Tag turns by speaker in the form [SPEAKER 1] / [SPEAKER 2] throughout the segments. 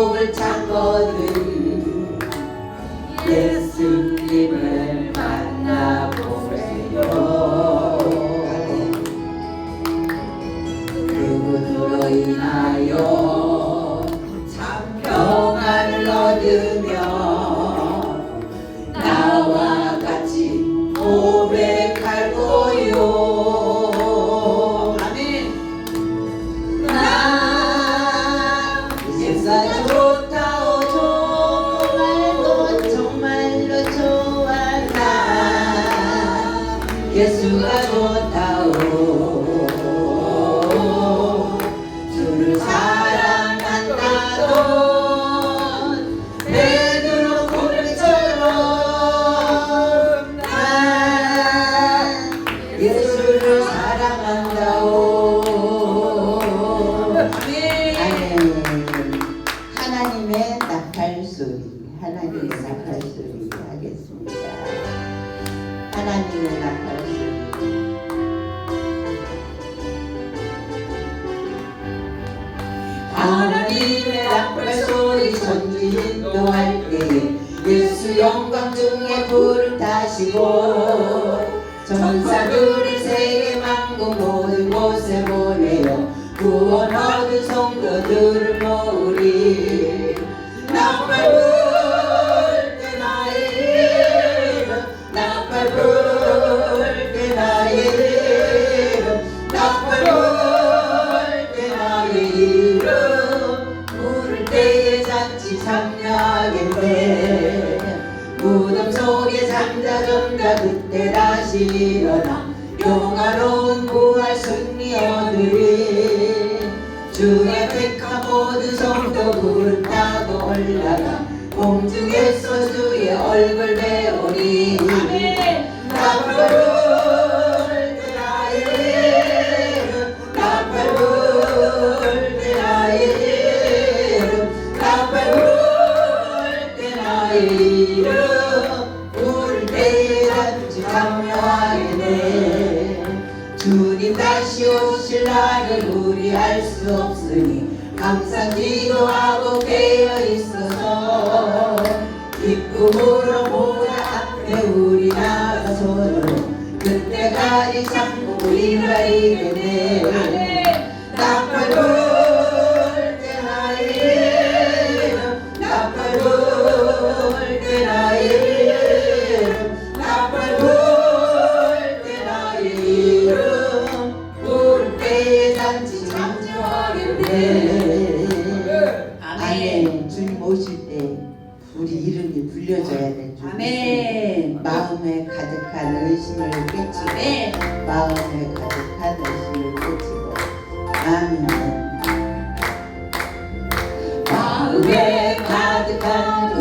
[SPEAKER 1] 복을 찾거든 예수님을 만나보세요. 그분으로 인하여 참 평안을 얻으며 나와 같이 고백할 거요. 아멘. 나 예수가 좋다오. 정말로 좋아. 나 예수가 좋다오. 주를 사랑한다던 베드로 고백처럼 난 예수를 사랑한다오. 아멘. 하나님의 나팔 소리, 하나님의 나팔 소리 하겠습니다. 하나님의 나팔 소리. 하나님의 나팔 소리 전지 인도할 때에 예수 영광 중에 불을 타시고 전사들을 세계 만국 모든 곳에 보내어 구원 얻은 성도들을 모으리. 나팔 불 때 나의 이름, 나팔 불 때 나의 이름, 나팔 불 때 나의 이름. 부를 때에 잔치 참여하겠네. 무덤 속에 잠자전자 그때 다시 일어나 영화로운 부활 승리 얻으리. 주의 택한 모든 성도 불을 타고 올라가 공중에서 주의 얼굴 배우리. 나팔 불 때 나의 이름, 나팔 불 때 나의 이름, 나팔 불 때 나의 이름. 부를 때에 잔치 참여하겠네. 주님 다시 오실 날을 우리 알 수 없으니 항상 기도하고 깨어 있어서 기쁨으로 보라 앞에 우리 나가서는 그때까지 참고 우리가 이르네. 나팔 불 때 나의 이름, 나팔 불 때 나의 이름, 나팔 불 때 나의 이름. 부를 때에 잔치 참여하겠네. 아멘. 주님 오실 때 우리 이름이 불려져야 돼.
[SPEAKER 2] 아멘.
[SPEAKER 1] 마음에 가득한 의심을 깨치고 마음에 가득한 의심을 깨치고 아멘. 마음에 가득한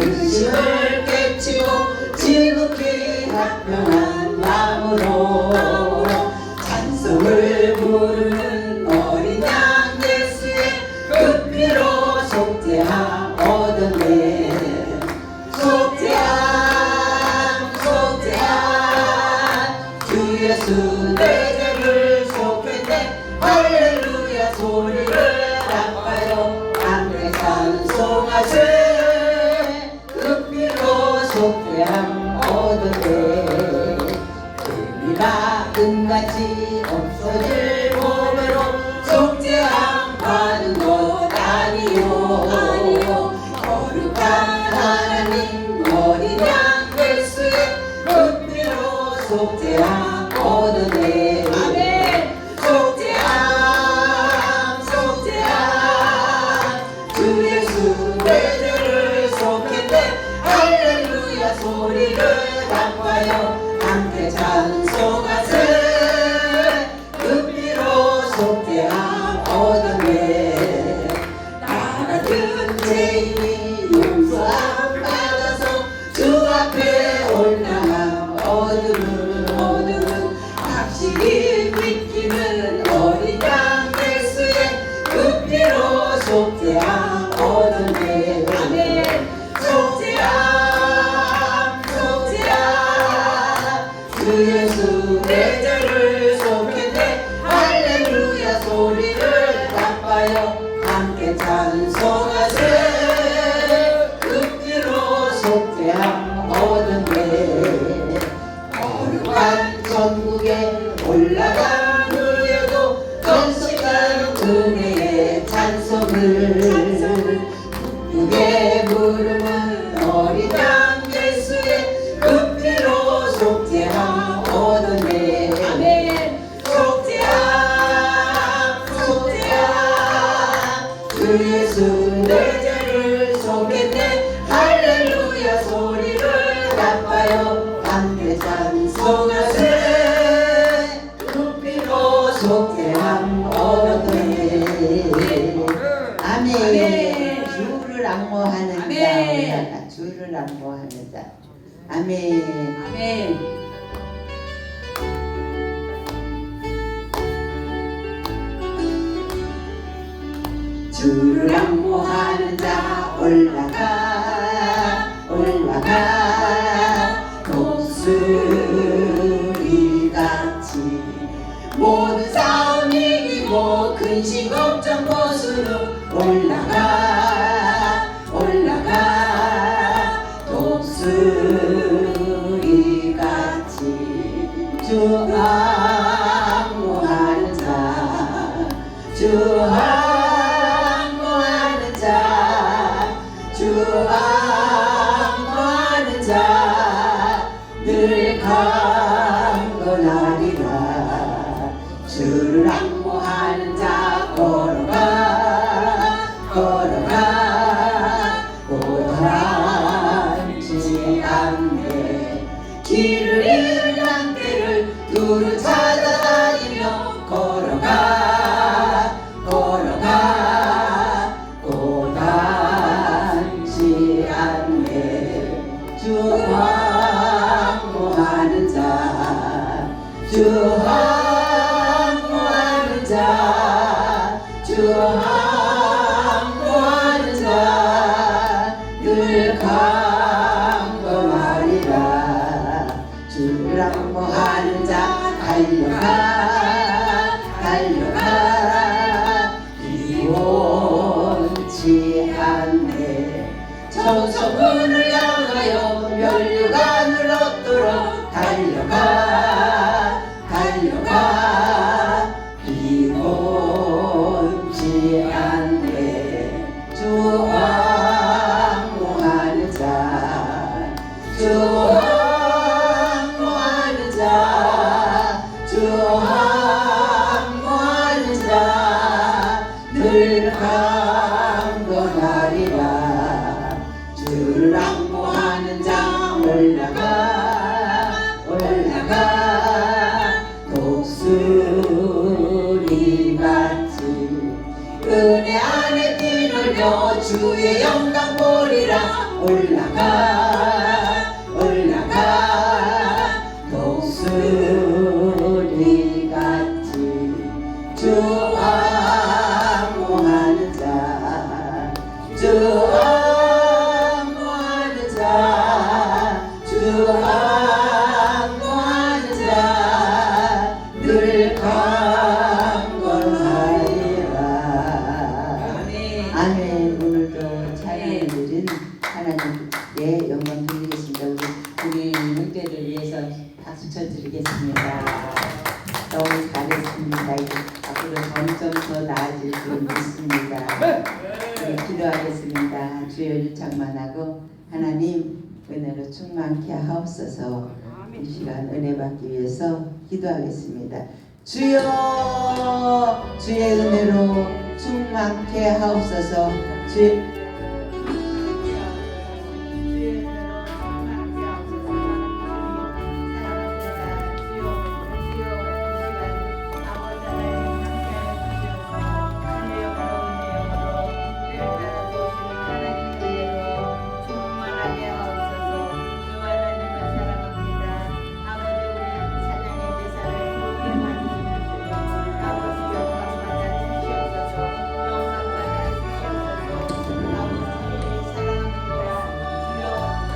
[SPEAKER 1] 의심을 깨치고 지극히 합평한 마음으로 찬송을 부르는 어린 양 예수의 그 피로 속죄함 얻었네. 속죄함 속죄함 주 예수 내 죄를 속했네. 할렐루야 소리를 나빠요. 함께 찬송하세. 그 피로 속죄함 얻었네. 우리가 은같이 없어질 몸으로 속죄함 받은 것 아니요. 거룩한 하나님 어린 양 예수의 그 피로 속죄함 얻었네. 아멘. 속죄함 속죄함 주 예수 내 죄를 속했네. 할렐루야 소리를 나빠요. 함께 찬송하세. 그 피로 속죄함 얻었네. 나 같은 죄인이 용서함 받아서 주 앞에 올라간 어둠은 확실히 믿기는 어린 양 예수의 그 피로 속죄함 얻었네. 아멘. 속죄함 속죄함 주 예수 내 죄를 속했네. 할렐루야 소리를 나빠요. 함께 찬송하세. 주의 찬송을 크게 부르는 어린 양 예수의 그 피로 속죄함 얻었네.
[SPEAKER 2] 아멘.
[SPEAKER 1] 속죄함 주 예수 내 죄를 속했네. 할렐루야 소리를 나빠요 함께 찬송하세. 그 피로 속죄함 얻었네. 아멘. 주를 악모하는 자 올라가. 주를 악모하는 자. 아멘.
[SPEAKER 2] 아멘.
[SPEAKER 1] 주를 악모하는 자 올라가 올라가 독수리같이 모든 싸움 이기고 근심 걱정 벗으러 올라가 올라가 독수리같이 주 악모하는 자 주 악모하는 자 주 악모하는 자 늘 강건하리라. 주를 악모하는 자 걸어가 걸어가 고단지 않네. 길을 잃은 때를 두루 찾아다니며 걸어가 걸어가 고단지 않네. 주 악모하는 자 주 악모하는 자 주 악모하는 자 늘 강건하리라. 주를 악모하는 자 달려가 달려가 이원치 않네. 청소문을 향하여 멸류관을 얻도록 달려가 달려가 이원치 않네. 주 악모하는 자 주 악모하는 자 주 악모하는 자 늘 강건하리라. 주를 악모하는 자 올라가 올라가 독수리같이 은혜 안에 뛰놀며 주의 영광 보리라. 올라가 올라가 독수리같이 주 악모하는 자 주 악모하는 자 주 악모하는 자 늘 강건하리라.
[SPEAKER 2] 아멘.
[SPEAKER 1] 아멘. 오늘도 찬양을 드린 하나님께 영광 드리겠습니다. 우리 형제를 위해서 박수 쳐드리겠습니다. 너무 잘했습니다. 이제 앞으로 점점 더 나아질 줄 믿습니다. 기도하겠습니다. 주여 유창만하고 하나님 은혜로 충만케 하옵소서. 이 시간 은혜 받기 위해서 기도하겠습니다. 주여 주의 은혜로 충만케 하옵소서.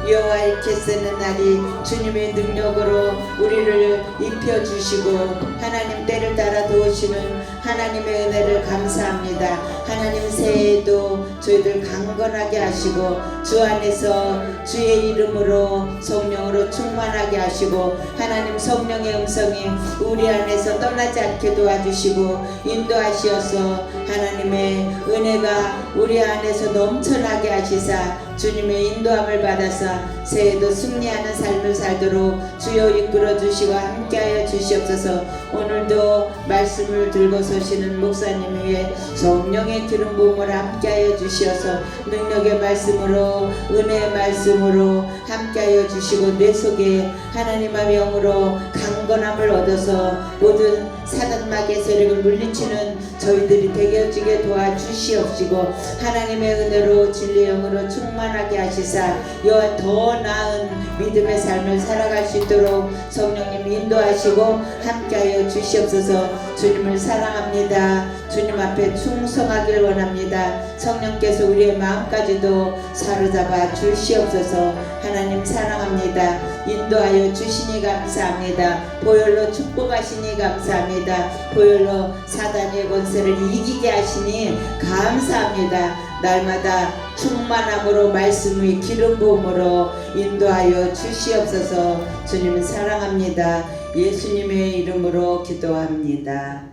[SPEAKER 1] 여호와께 쓰는 날이 주님의 능력으로 우리를 입혀주시고 하나님 때를 따라 도우시는 하나님의 은혜를 감사합니다. 하나님 새해에도 저희들 강건하게 하시고 주 안에서 주의 이름으로 성령으로 충만하게 하시고 하나님 성령의 음성이 우리 안에서 떠나지 않게 도와주시고 인도하시어서 하나님의 은혜가 우리 안에서 넘쳐나게 하시사 주님의 인도함을 받아서 새해도 승리하는 삶을 살도록 주여 이끌어 주시고 함께하여 주시옵소서. 오늘도 말씀을 들고 서시는 목사님 위에 성령의 기름 부음을 함께하여 주시어서 능력의 말씀으로 은혜의 말씀으로 함께하여 주시고 내 속에 하나님의 영으로 강건함을 얻어서 모든 사단마귀의 세력을 물리치는 저희들이 되게지게 도와주시옵시고 하나님의 은혜로 진리의 영으로 충만하게 하시사 이와 더 나은 믿음의 삶을 살아갈 수 있도록 성령님 인도하시고 함께하여 주시옵소서. 주님을 사랑합니다. 주님 앞에 충성하길 원합니다. 성령께서 우리의 마음까지도 사로잡아 주시옵소서. 하나님 사랑합니다. 인도하여 주시니 감사합니다. 보혈로 축복하시니 감사합니다. 보혈로 사단의 권세를 이기게 하시니 감사합니다. 날마다 충만함으로 말씀의 기름 부음으로 인도하여 주시옵소서. 주님은 사랑합니다. 예수님의 이름으로 기도합니다.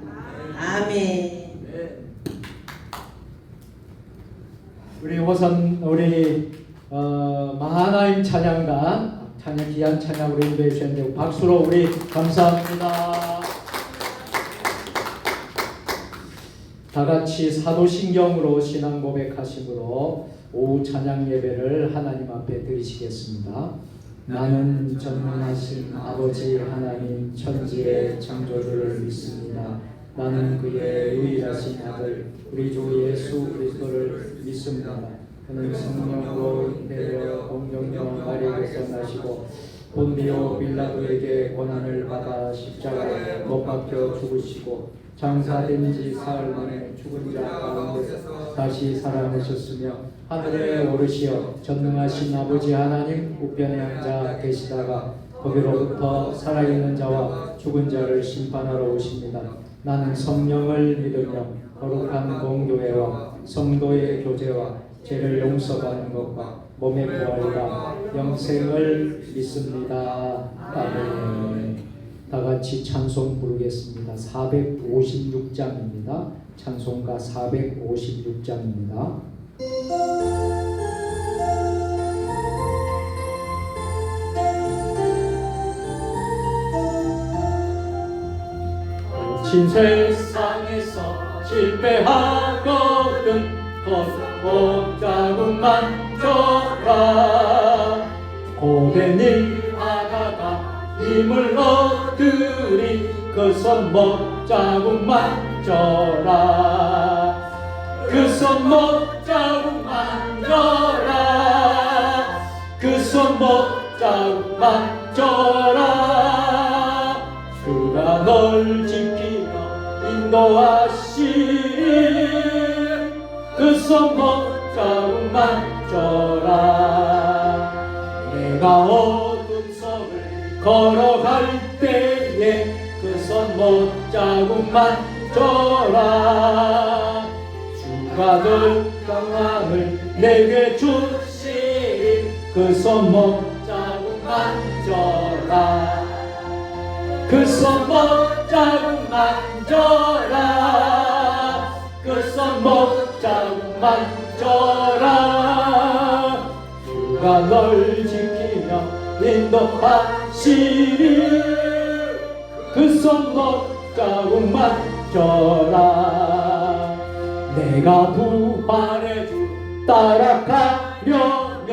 [SPEAKER 1] 아멘.
[SPEAKER 3] 우리 마하나임 찬양단 찬양 귀한 찬양으로 인도해 주셨는데 박수로 우리 감사합니다. 다 같이 사도신경으로 신앙 고백하심으로 오후 찬양 예배를 하나님 앞에 드리시겠습니다. 나는 전능하신 아버지 하나님 천지의 창조주를 믿습니다. 나는 그의 유일하신 아들 우리 주 예수 그리스도를 믿습니다. 그는 성령으로 잉태되어 동정녀 마리아에서 나시고 본디오 빌라도에게 고난을 받아 십자가에 못 박혀 죽으시고 장사된 지 사흘 만에 죽은 자 가운데서 다시 살아나셨으며 하늘에 오르시어 전능하신 아버지 하나님 우편에 앉아 계시다가 거기로부터 살아있는 자와 죽은 자를 심판하러 오십니다. 나는 성령을 믿으며 거룩한 공교회와 성도의 교제와 죄를 용서받는 것과 몸의 부활과 영생을 믿습니다. 아멘. 다 같이 찬송 부르겠습니다. 456장입니다. 찬송가 456장입니다. 진 세상에서 실패하거든 겉옷 자국만 줘라. 고된 일 하다가 힘을 얻으리 그 손목 자국만 줘라. 그 손목 자국만 줘라. 그 손목 자국만 줘라. 주가 널 지키며 인도하시리 그 손목 자국만 줘라. 내가 어둠 속을 걸어갈 때에 그 손목 자국만 줘라. 주가 늘 평강을 내게 주시리 그 손목 자국만 줘라. 그 손목 자국만 줘라. 그 손목 자국만 줘라. 주가 널 지키며 인도하시리 그 손목 자국만 줘라. 내가 부활의 주 따라가려면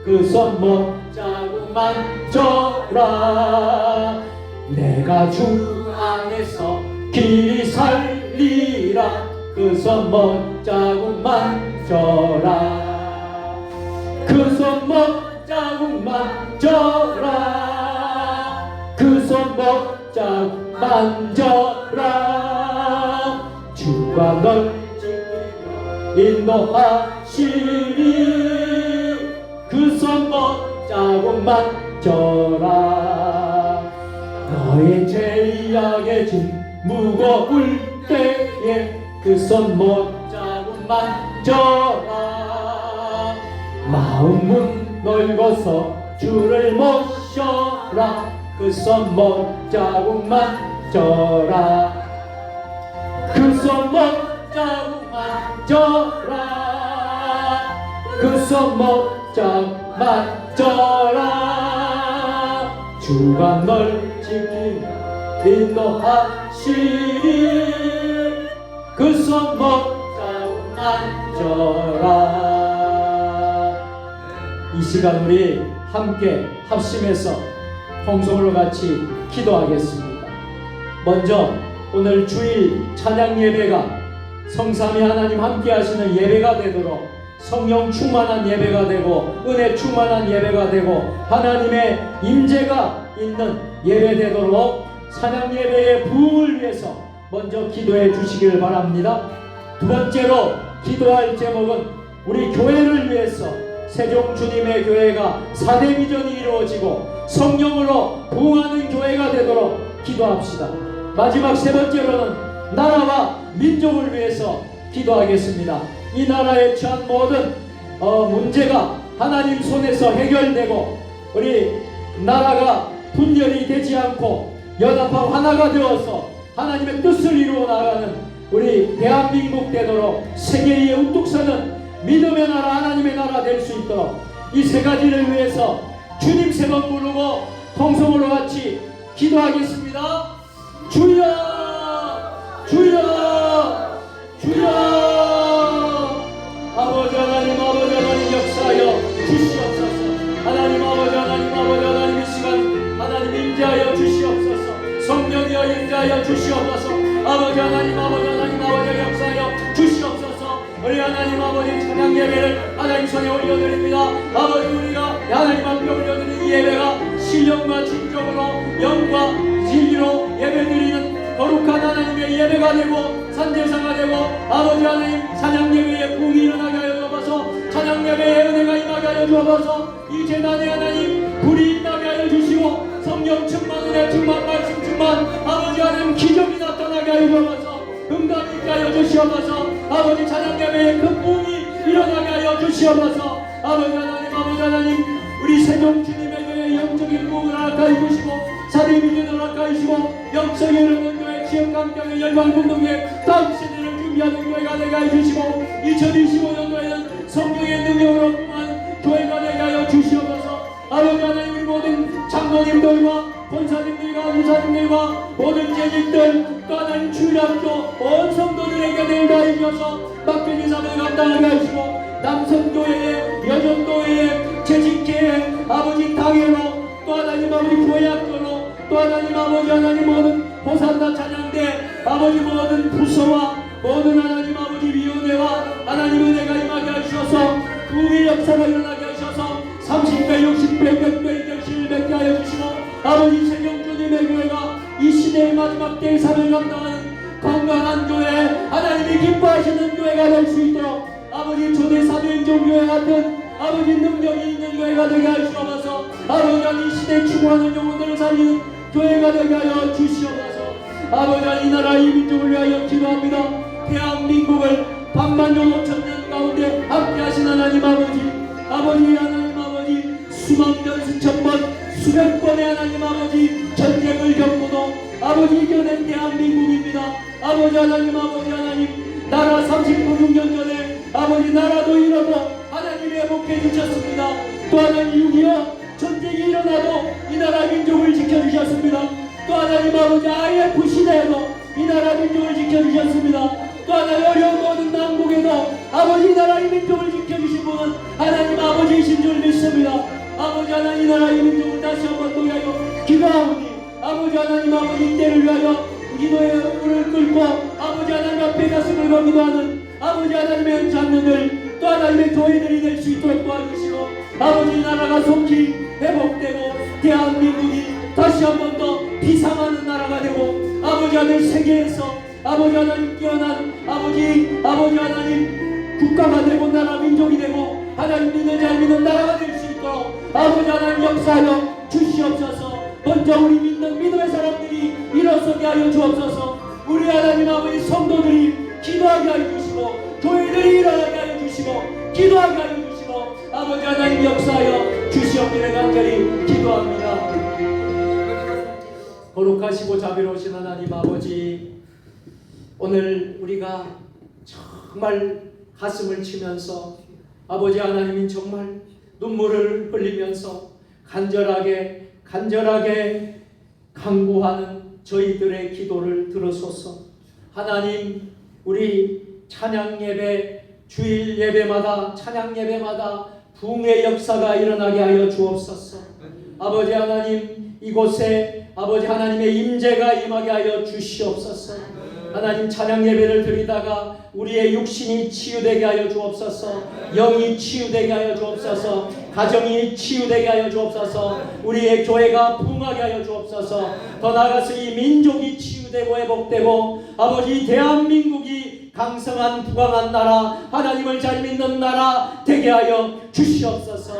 [SPEAKER 3] 그 손목 자국만 줘라. 내가 주 안에서 길이 살리라 그 손목 자국만 줘라. 그 손목 자국만 줘라. 그 손목 자국만 줘라. 주가 널 지키며 인도하시리 그 손목 자국만 줘라. 너의 죄악의 짐 무거울 때에 그 손목 자국만 줘라. 마음은 넓어서 주를 모셔라. 그 손 못자국만 져라. 그 손 못자국만 져라. 그 손 못자국만 져라. 주가 널 지키며 인도하시리. 그 손 못자국만 져라. 이 시간 우리 함께 합심해서 통성으로 같이 기도하겠습니다. 먼저 오늘 주일 찬양 예배가 성삼위 하나님 함께 하시는 예배가 되도록 성령 충만한 예배가 되고 은혜 충만한 예배가 되고 하나님의 임재가 있는 예배 되도록 찬양 예배의 부흥을 위해서 먼저 기도해 주시길 바랍니다. 두 번째로 기도할 제목은 우리 교회를 위해서 세종 주님의 교회가 4대 비전이 이루어지고 성령으로 부흥하는 교회가 되도록 기도합시다. 마지막 세 번째로는 나라와 민족을 위해서 기도하겠습니다. 이 나라에 처한 모든 문제가 하나님 손에서 해결되고 우리 나라가 분열이 되지 않고 연합하고 하나가 되어서 하나님의 뜻을 이루어 나가는 우리 대한민국 되도록 세계에 우뚝 서는 믿음의 나라 하나님의 나라 될 수 있도록 이 세 가지를 위해서 주님 세 번 부르고 통성으로 같이 기도하겠습니다. 주여 주여 주여. 아버지 하나님 역사하여 주시옵소서. 하나님 아버지 하나님 이 시간 하나님 임재하여 주시옵소서. 성령이여 임재하여 주시옵소서. 아버지 하나님 역사하여 주시옵소서. 우리 하나님 아버지 찬양 예배를 하나님 손에 올려드립니다. 아버지 우리가 하나님 앞에 올려드리는 이 예배가 신령과 진정으로 영과 진리로 예배드리는 거룩한 하나님의 예배가 되고 산제사가 되고 아버지 하나님 찬양 예배의 부흥이 일어나게 하여 주옵소서. 찬양 예배의 은혜가 임하게 하여 주옵소서. 이 재단에 하나님 불이 임하게 하여 주시고 성령 충만 은혜 충만 말씀 충만 아버지 하나님 기적이 나타나게 하여 주옵소서. 응답이 있게 하여 주시옵소서. 아버지 찬양 예배의 큰 부흥이 일어나게 하여 주시옵소서. 아버지 하나님 우리 세종 주님의 교회의 영적인 부흥을 허락하여 주시고 사대 비전을 허락하여 주시고 영성에 이르는 교회 지역강경의 열방공동회 다음 세대를 준비하는 교회가 되게 하여 주시고 2025년도에는 성령의 능력으로 통한 교회가 되게 하여 주시옵소서. 아버지 하나님 우리 모든 장로님들과 권사님들과 의사님들과 모든 재직들 또 하나님 주일학교 온 성도들에게 내일다 주셔서 맡겨진 사명을 감당하게 하시고 남성교회에 여전교회에 재직계에 아버지 당회로 또 하나님 아버지 교회학교로 또 하나님 아버지 하나님 모든 호산나 찬양대 아버지 모든 부서와 모든 하나님 아버지 위원회와 하나님 은혜가 임하게 하셔서 부의 역사가 일어나게 하셔서 30배 60배 100배 100배 하여 주시고 아버지 세종주님의 교회가 이 시대의 마지막 때의 사명을 감당하는 건강한 교회 하나님이 기뻐하시는 교회가 될 수 있도록 아버지 초대 사도행전 교회 같은 아버지 능력이 있는 교회가 되게 하시옵소서. 아버지 이 시대에 추구하는 영혼들을 살리는 교회가 되게 하여 주시옵소서. 아버지 이 나라 이 민족을 위하여 기도합니다. 대한민국을 반만년 5천년 가운데 함께 하신 하나님 아버지 하나님 아버지 수만 년 수천 번 수백 번의 하나님 아버지 전쟁을 겪고도 아버지 이겨낸 대한민국입니다. 아버지 하나님 나라 39년 전에 아버지 나라도 잃어도 하나님이 회복해 주셨습니다. 또 하나님 6.25 전쟁이 일어나도 이 나라 민족을 지켜주셨습니다. 또 하나님 아버지 IF 시대에도 이 나라 민족을 지켜주셨습니다. 또 하나님 어려운 모든 난국에도 아버지 이 나라의 민족을 지켜주신 분은 하나님 아버지이신 줄 믿습니다. 아버지 하나님 이 나라의 민족을 다시 한번 또 위하여 기도하오니 아버지 하나님 아버지 때를 위하여 기도의 물을 끓고 아버지 하나님 앞에 가슴을 거기도하는 아버지 하나님의 장로들 또 하나님의 교회들이 될 수 있도록 도와주시고 아버지 나라가 속히 회복되고 대한민국이 다시 한 번 더 비상하는 나라가 되고 아버지 하나님 세계에서 아버지 하나님 뛰어난 아버지 하나님 국가가 되고 나라 민족이 되고 하나님 믿는 자 믿는 나라가 될 수 있도록 아버지 하나님 역사하여 주시옵소서. 먼저 우리 믿는 믿음의 사람들이 일어서게 하여 주옵소서. 우리 하나님 아버지 성도들이 기도하게 하여 주시고 교회들이 일어나게 하여 주시고 기도하게 하여 주시고 아버지 하나님 역사하여 주시옵기를 간절히 기도합니다. 거룩하시고 자비로우신 하나님 아버지, 오늘 우리가 정말 가슴을 치면서 아버지 하나님이 정말 눈물을 흘리면서 간절하게 간구하는 저희들의 기도를 들으소서. 하나님, 우리 찬양 예배, 주일 예배마다 찬양 예배마다 부흥의 역사가 일어나게 하여 주옵소서. 아버지 하나님, 이곳에 아버지 하나님의 임재가 임하게 하여 주시옵소서. 하나님, 찬양 예배를 드리다가 우리의 육신이 치유되게 하여 주옵소서. 영이 치유되게 하여 주옵소서. 가정이 치유되게 하여 주옵소서. 우리의 교회가 부흥하게 하여 주옵소서. 더 나아가서 이 민족이 치유되고 회복되고 아버지 대한민국이 강성한 부강한 나라, 하나님을 잘 믿는 나라 되게 하여 주시옵소서.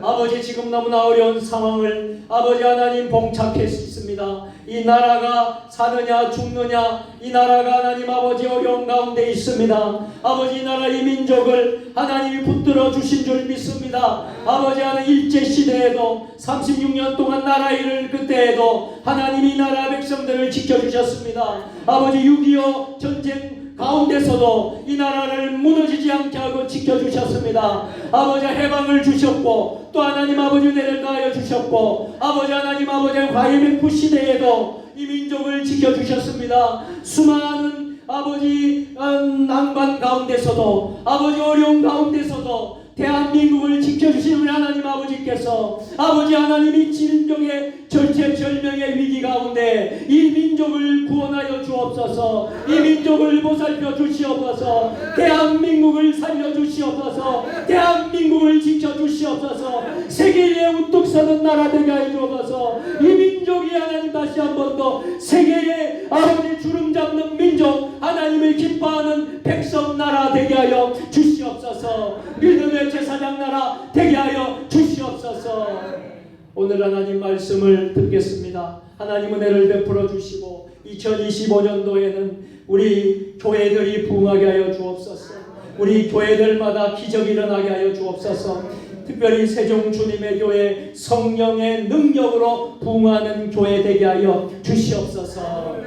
[SPEAKER 3] 아버지, 지금 너무나 어려운 상황을 아버지 하나님 봉착했습니다. 이 나라가 사느냐 죽느냐, 이 나라가 하나님 아버지 어려운 가운데 있습니다. 아버지, 이 나라 이 민족을 하나님이 붙들어 주신 줄 믿습니다. 아버지 하나님, 일제시대에도 36년 동안 나라 일을 그때에도 하나님이 이 나라 백성들을 지켜주셨습니다. 아버지, 6.25 전쟁 가운데서도 이 나라를 무너지지 않게 하고 지켜주셨습니다. 아버지, 해방을 주셨고 또 하나님 아버지 은혜를 가하여 주셨고 아버지 하나님 아버지 IMF 시대에도 이 민족을 지켜주셨습니다. 수많은 아버지 난관 가운데서도 아버지 어려운 가운데서도 대한민국을 지켜주시는 우리 하나님 아버지께서 아버지 하나님이 질병의 절체절명의 위기 가운데 이 민족을 구원하여 주옵소서. 이 민족을 보살펴 주시옵소서. 대한민국을 살려 주시옵소서. 대한민국을 지켜 주시옵소서. 세계에 우뚝 서는 나라 되게 하여 주옵소서. 이 민족이 하나님 다시 한 번 더 세계에 아버지 주름 잡는 민족, 하나님을 기뻐하는 백성 나라 되게 하여 주시옵소서. 믿음의 제사장 나라 되게 하여 주시옵소서. 오늘 하나님 말씀을 듣겠습니다. 하나님 은혜를 베풀어 주시고 2025년도에는 우리 교회들이 부흥하게 하여 주옵소서. 우리 교회들마다 기적이 일어나게 하여 주옵소서. 특별히 세종 주님의 교회 성령의 능력으로 부흥하는 교회 되게 하여 주시옵소서.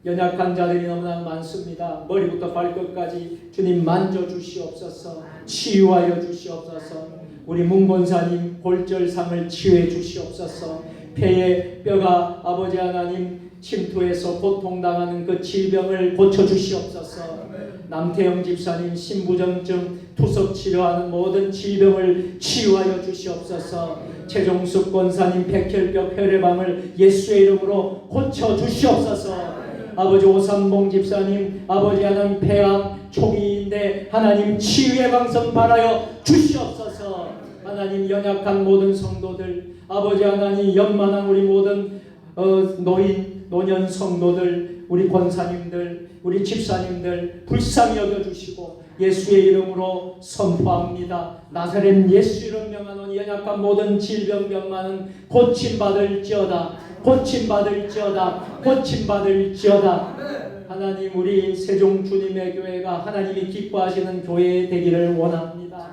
[SPEAKER 3] 연약한 자들이 너무나 많습니다. 머리부터 발끝까지 주님 만져주시옵소서. 치유하여 주시옵소서. 우리 문권사님 골절상을 치유해 주시옵소서. 폐의 뼈가 아버지 하나님 침투해서 고통당하는 그 질병을 고쳐주시옵소서. 남태영 집사님 신부전증 투석 치료하는 모든 질병을 치유하여 주시옵소서. 최종숙 권사님 백혈병 혈액암을 예수의 이름으로 고쳐주시옵소서. 아버지 오삼봉 집사님 아버지 하나님 폐암 초기인데 하나님 치유의 방성 바라여 주시옵소서. 하나님 연약한 모든 성도들 아버지 하나님 연만한 우리 모든 노년 성도들 우리 권사님들 우리 집사님들 불쌍히 여겨주시고 예수의 이름으로 선포합니다. 나사렛 예수 이름 명하노니 연약한 모든 질병 병만은 고침받을지어다. 고침받을지어다. 고침받을지어다. 하나님 우리 세종 주님의 교회가 하나님이 기뻐하시는 교회 되기를 원합니다.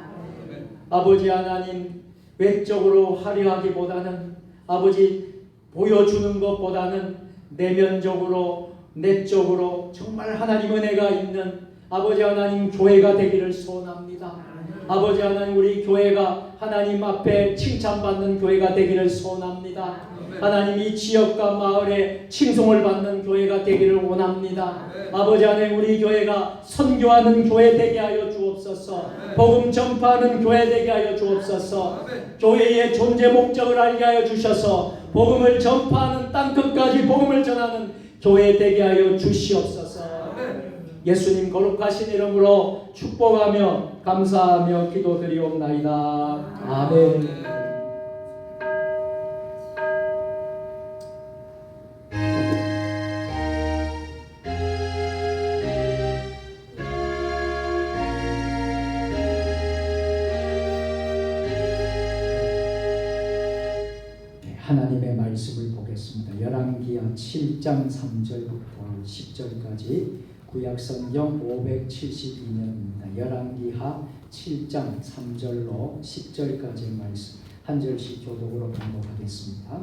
[SPEAKER 3] 아버지 하나님 외적으로 화려하기보다는 아버지 보여주는 것보다는 내면적으로 내적으로 정말 하나님 은혜가 있는 아버지 하나님 교회가 되기를 소원합니다. 아버지 하나님 우리 교회가 하나님 앞에 칭찬받는 교회가 되기를 소원합니다. 하나님 이 지역과 마을에 칭송을 받는 교회가 되기를 원합니다. 아버지 하나님 우리 교회가 선교하는 교회 되게 하여 주옵소서. 복음 전파하는 교회 되게 하여 주옵소서. 교회의 존재 목적을 알게 하여 주셔서 복음을 전파하는 땅끝까지 복음을 전하는 교회 되게 하여 주시옵소서. 예수님 거룩하신 이름으로 축복하며 감사하며 기도드리옵나이다. 아멘.
[SPEAKER 4] 하나님의 말씀을 보겠습니다. 열왕기하 7장 3절부터 10절까지
[SPEAKER 3] 구약성경 572년입니다. 열왕기하 7장 3절로 10절까지의 말씀 한 절씩 교독으로 반복하겠습니다.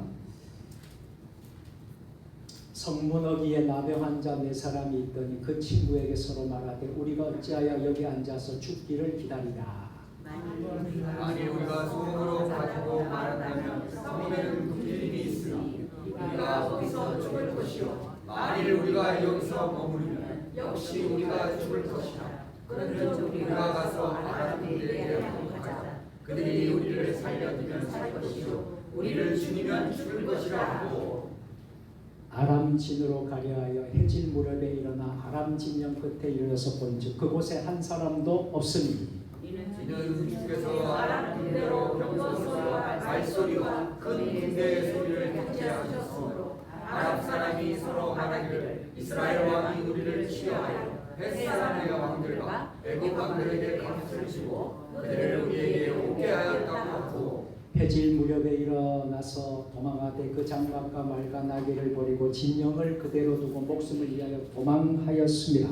[SPEAKER 3] 성문어기에 나병 환자 네 사람이 있더니 그 친구에게 서로 말하되 우리가 어찌하여 여기 앉아서 죽기를 기다리라.
[SPEAKER 4] 만일 우리가 소금으로 가지고 말한다면 성에는 묶임이 있으니 우리가 거기서 죽을 것이요 만일 우리가 여기서 머무르면 역시 우리가 죽을 것이라. 그런즉 우리가 가서 아람 군대에게 항복하자. 그들이 우리를 살려두면 살 것이요 우리를 죽이면 죽을 것이라 하고
[SPEAKER 3] 아람 진으로 가려하여 해질 무렵에 일어나 아람 진영 끝에 이르러서 본즉 그곳에 한 사람도 없으니
[SPEAKER 4] 이는 주께서 아람 군대로 병거 소리와 말소리와 큰 군대의 소리를 듣게 하셨으므로 아랍 사람이 서로 말하기를 이스라엘 왕이 우리를 취하하여 헷 사람의 왕들과 애굽 왕들에게 감수를 주고 그들을 우리에게 오게 하였다고 하고
[SPEAKER 3] 해질 무렵에 일어나서 도망하되 그 장막과 말과 나귀를 버리고 진영을 그대로 두고 목숨을 위하여 도망하였습니다.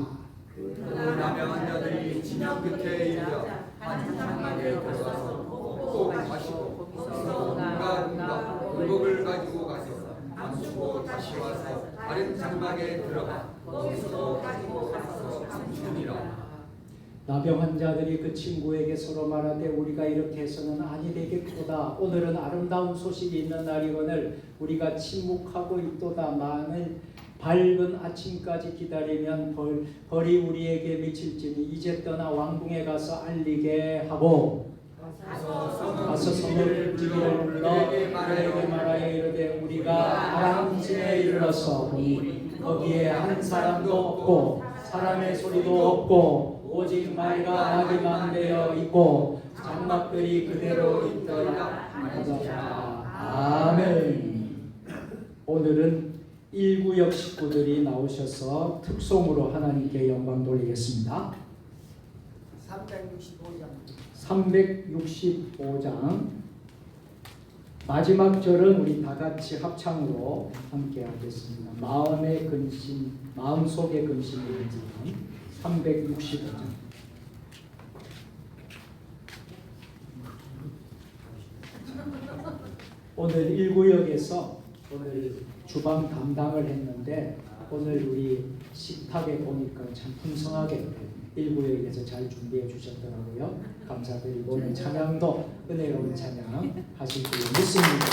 [SPEAKER 4] 그 나병한 자들이 진영 끝에 이르러 한 장막에 들어가서 먹고 마시고 거기서 누가 물복을 가지고 가서 감추고 다시 와서 다른 장막에 들어가 거기서도 가지고 가서 감추니라.
[SPEAKER 3] 나병 환자들이 그 친구에게 서로 말하되 우리가 이렇게 해서는 아니 되겠도다. 오늘은 아름다운 소식이 있는 날이거늘 우리가 침묵하고 있도다. 만일 밝은 아침까지 기다리면 벌이 우리에게 미칠지니 이제 떠나 왕궁에 가서 알리게 하고 가서 성을 지기를 불러 그들에게 말하여 이르되 우리가 아람진에 이르러서 보니 거기에 한 사람도 없고 사람의 소리도 없고 오직 말과 나귀만 되어 있고 장막들이 그대로 있더라 하더라. 아멘. 오늘은 1구역 식구들이 나오셔서 특송으로 하나님께 영광 돌리겠습니다. 365장 마지막 절은 우리 다 같이 합창으로 함께 하겠습니다. 마음의 근심, 마음속의 근심이 있는 365장. 오늘 1구역에서 오늘 주방 담당을 했는데 오늘 우리 식탁에 보니까 참 풍성하게 1구역에서 잘 준비해 주셨더라고요. 감사드리고 오늘 찬양도 은혜로운 찬양 하실 줄 믿습니다.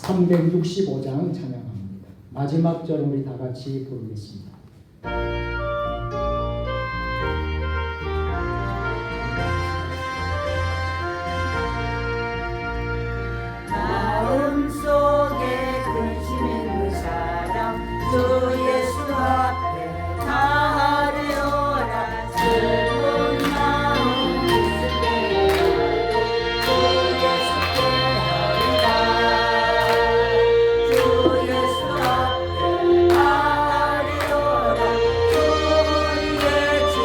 [SPEAKER 3] 365장 찬양합니다. 마지막 절 우리 다 같이 부르겠습니다.
[SPEAKER 2] 마음속에 근심 있는 사람 주 예수 앞에 다하리오라. 슬픈 마음 있을 때라도 주 예수께 하리라. 주 예수 앞에 다하리오라. 주의 주님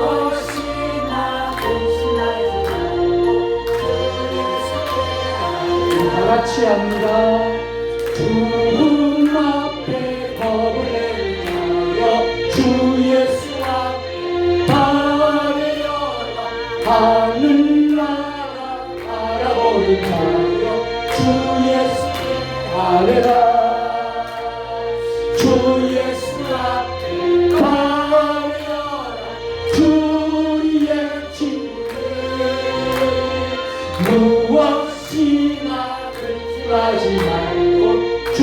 [SPEAKER 2] 무엇이나 근심하지 같이 합니다. 주 앞에 겁을 내지 마여 주 예수 앞에
[SPEAKER 3] 무엇이나 근심하지 말고 주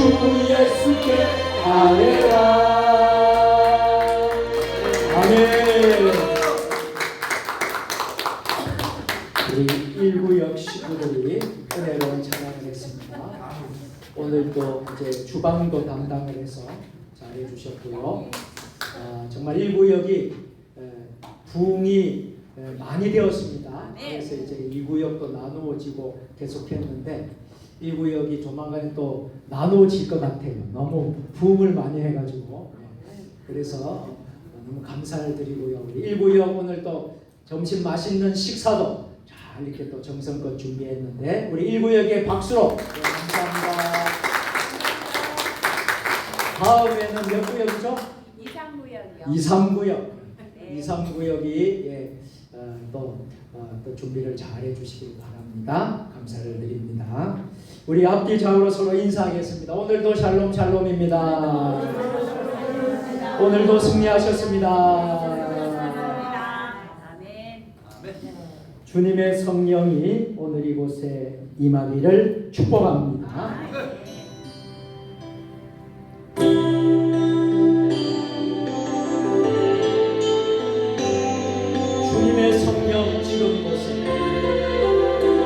[SPEAKER 3] 예수께 아뢰라. 아멘. 우리 1구역 식구들이 은혜로운 찬양을 했습니다. 오늘도 이제 주방도 담당을 해서 잘해 주셨고요. 정말 1구역이 부흥이 많이 되었습니다. 그래서 이제 2구역도 나누어지고 계속했는데 1구역이 조만간 또 나누어질 것 같아요. 너무 부흥을 많이 해가지고. 그래서 너무 감사를 드리고요. 우리 1구역 오늘 또 점심 맛있는 식사도 잘 이렇게 또 정성껏 준비했는데 우리 1구역의 박수로 감사합니다. 다음에는 몇 구역이죠?
[SPEAKER 2] 2, 3구역이요.
[SPEAKER 3] 2, 3구역.
[SPEAKER 2] 네.
[SPEAKER 3] 2, 3구역이 또 준비를 잘 해주시길 바랍니다. 감사를 드립니다. 우리 앞뒤 좌우로 서로 인사하겠습니다. 오늘도 샬롬 샬롬입니다. 오늘도 승리하셨습니다.
[SPEAKER 2] 아멘.
[SPEAKER 3] 주님의 성령이 오늘 이곳에 임하기를 축복합니다. 주님의 성령 지금 이곳에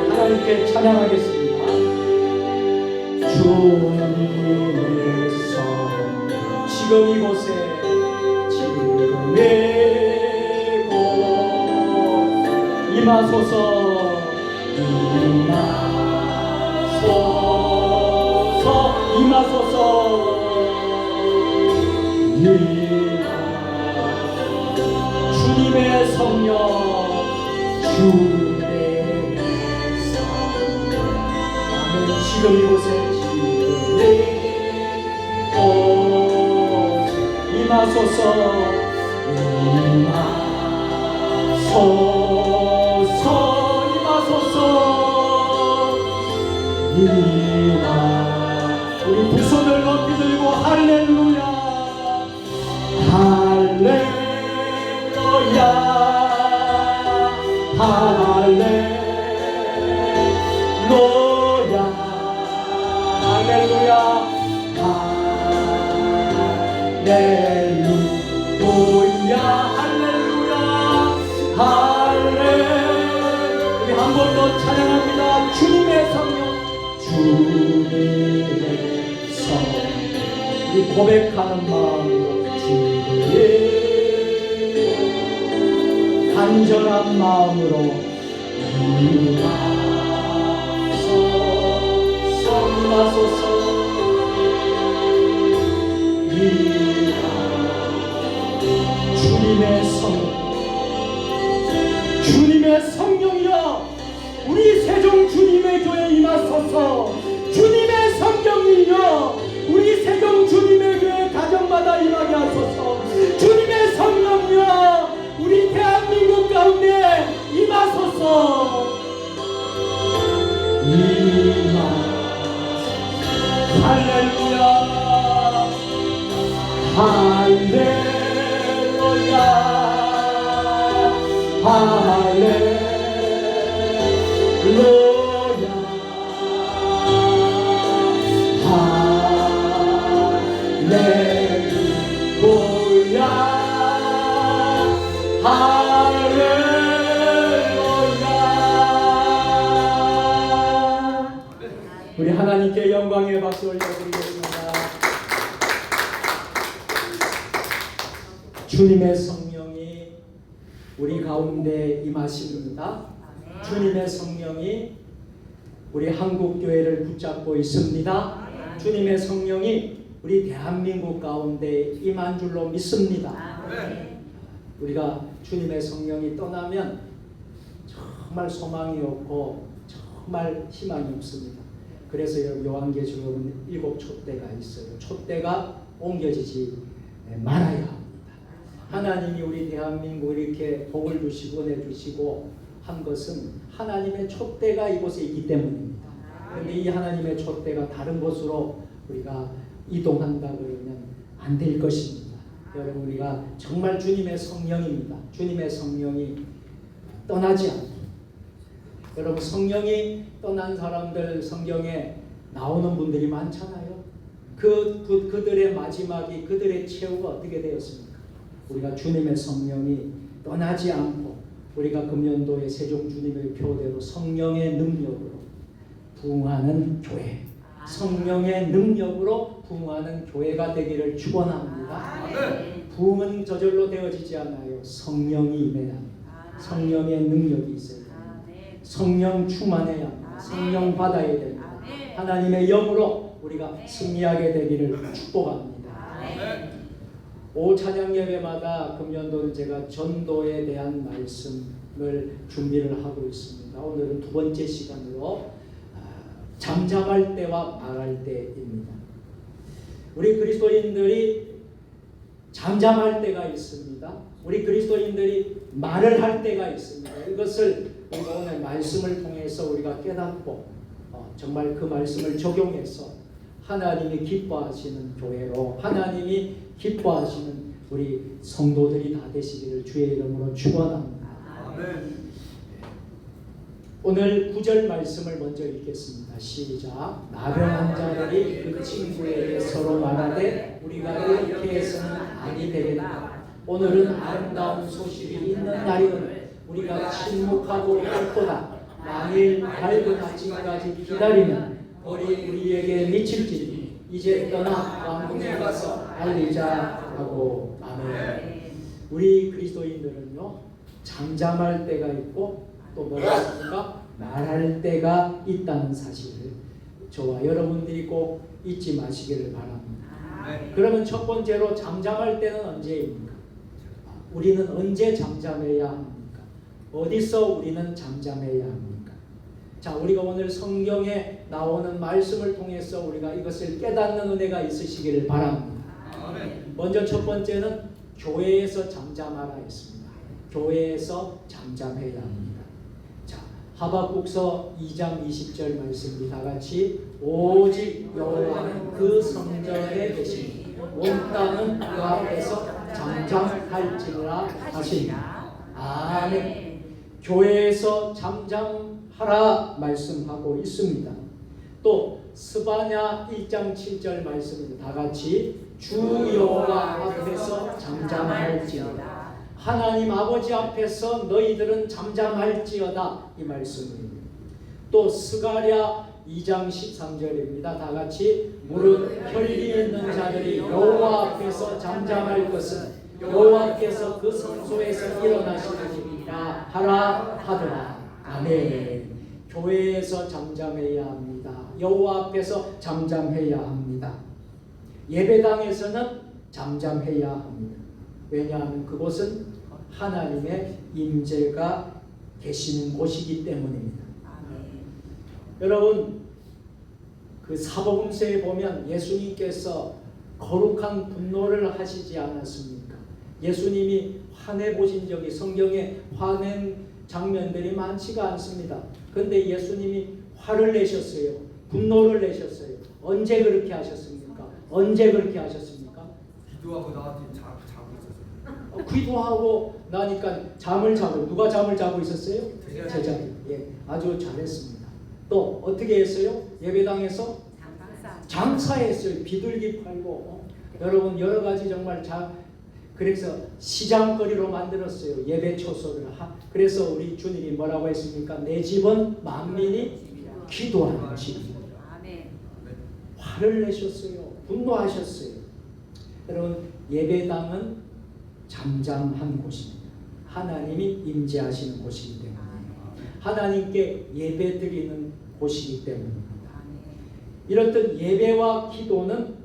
[SPEAKER 3] 하나님께 찬양하겠습니다. 주님의 성령 지금 이곳에 임하소서 임하소서 주님의 성령 주님의 성령 아멘. 지금 이곳에 임하소서 우리 두 손을 높이 들고 할렐루야 할렐루야 할렐루야 할렐루야 할렐루야 할렐루야 할렐루야 우리 한 번 더 찬양합니다. 주님의 성령 주님의 성령 우리 고백하는 마음으로 주님의 간절한 마음으로 임하소서 주님의 성령 주님의 성령이여 우리 세종 주님의 교회 임하소서 주님의 성령이여 우리 세종 주님의 교회 가정마다 임하게 하소서 주님의 성령이여 우리 대한민국 가운데 임하소서 할렐루야 할렐루야 할렐루야 우리 하나님께 영광의 박수 올려드리겠습니다. 주님의 성령이 우리 가운데 임하십니다. 주님의 성령이 우리 한국교회를 붙잡고 있습니다. 주님의 성령이 우리 대한민국 가운데 임한 줄로 믿습니다. 우리가 주님의 성령이 떠나면 정말 소망이 없고 정말 희망이 없습니다. 그래서 요한계시록은 7 촛대가 있어요. 촛대가 옮겨지지 말아야 합니다. 하나님이 우리 대한민국 이렇게 복을 주시고 내주시고 한 것은 하나님의 촛대가 이곳에 있기 때문입니다. 그런데 이 하나님의 촛대가 다른 곳으로 우리가 이동한다 그러면 안 될 것입니다. 여러분 우리가 정말 주님의 성령입니다. 주님의 성령이 떠나지 않고 여러분 성령이 떠난 사람들 성경에 나오는 분들이 많잖아요. 그들의 마지막이 그들의 최후가 어떻게 되었습니까? 우리가 주님의 성령이 떠나지 않고 우리가 금년도에 세종 주님의 표대로 성령의 능력으로 부흥하는 교회, 성령의 능력으로 부흥하는 교회가 되기를 축원합니다. 부흥은 저절로 되어지지 않아요. 성령이 임해야 합니다. 성령의 능력이 있어야 됩니다. 성령 충만해야 합니다. 성령 받아야 됩니다. 하나님의 영으로 우리가 승리하게 되기를 축복합니다. 오 찬양 예배마다 금년도는 제가 전도에 대한 말씀을 준비를 하고 있습니다. 오늘은 두 번째 시간으로 잠잠할 때와 말할 때입니다. 우리 그리스도인들이 잠잠할 때가 있습니다. 우리 그리스도인들이 말을 할 때가 있습니다. 이것을 우리가 오늘 말씀을 통해서 우리가 깨닫고 정말 그 말씀을 적용해서 하나님이 기뻐하시는 교회로 하나님이 기뻐하시는 우리 성도들이 다 되시기를 주의 이름으로 축원합니다.
[SPEAKER 4] 아멘.
[SPEAKER 3] 오늘 9절 말씀을 먼저 읽겠습니다. 시작. 나병한 자들이 그 친구에게 서로 말하되 우리가 이렇게 해서는 아니 되겠다. 오늘은 아름다운 소식이 있는 날이거늘 우리가 침묵하고 있도다. 만일 밝은 아침까지 기다리면 벌이 우리에게 미칠지니 이제 떠나 왕궁에 가서 알리자 하고. 아멘. 우리 그리스도인들은요 잠잠할 때가 있고 또 뭐가 있습니까? 말할 때가 있다는 사실을 저와 여러분들이 꼭 잊지 마시기를 바랍니다. 그러면 첫 번째로 잠잠할 때는 언제입니까? 우리는 언제 잠잠해야 합니까? 어디서 우리는 잠잠해야 합니까? 자, 우리가 오늘 성경에 나오는 말씀을 통해서 우리가 이것을 깨닫는 은혜가 있으시기를 바랍니다. 먼저 첫 번째는 교회에서 잠잠하라 했습니다. 교회에서 잠잠해야 합니다. 자, 하박국서 2장 20절 말씀이 다 같이 오직 여호와는 그 성전에 계시니 온 땅은 그 앞에서 잠잠할지라 하시니라. 아멘. 교회에서 잠잠하라 말씀하고 있습니다. 또 스바냐 1장 7절 말씀입니다. 다 같이 주 여호와 앞에서 잠잠할지어다. 하나님 아버지 앞에서 너희들은 잠잠할지어다 이 말씀입니다. 또 스가랴 2장 13절입니다. 다 같이 무릇 혈기 있는 자들이 여호와 앞에서 잠잠할 것은 여호와께서 그 성소에서 일어나시리라 하라 하더라. 아멘. 교회에서 잠잠해야 합니다. 여호와 앞에서 잠잠해야 합니다. 예배당에서는 잠잠해야 합니다. 왜냐하면 그곳은 하나님의 임재가 계시는 곳이기 때문입니다. 여러분 그 사복음서에 보면 예수님께서 거룩한 분노를 하시지 않았습니까? 예수님이 화내 보신 적이 성경에 화낸 장면들이 많지가 않습니다. 그런데 예수님이 화를 내셨어요. 분노를 내셨어요. 언제 그렇게 하셨습니까? 언제 그렇게 하셨습니까?
[SPEAKER 4] 기도하고 나한테 자고 있었어요.
[SPEAKER 3] 기도하고 나니까 잠을 자고 누가 잠을 자고 있었어요? 제자들. 예, 아주 잘했습니다. 또 어떻게 했어요? 예배당에서 장사했어요. 비둘기 팔고 여러분 여러 가지 정말 그래서 시장거리로 만들었어요. 예배 초소를. 그래서 우리 주님이 뭐라고 했습니까? 내 집은 만민이 기도하는 집입니다. 화를 내셨어요. 분노하셨어요. 여러분 예배당은 잠잠한 곳입니다. 하나님이 임재하시는 곳이기 때문에 하나님께 예배드리는 곳이기 때문입니다. 이렇듯 예배와 기도는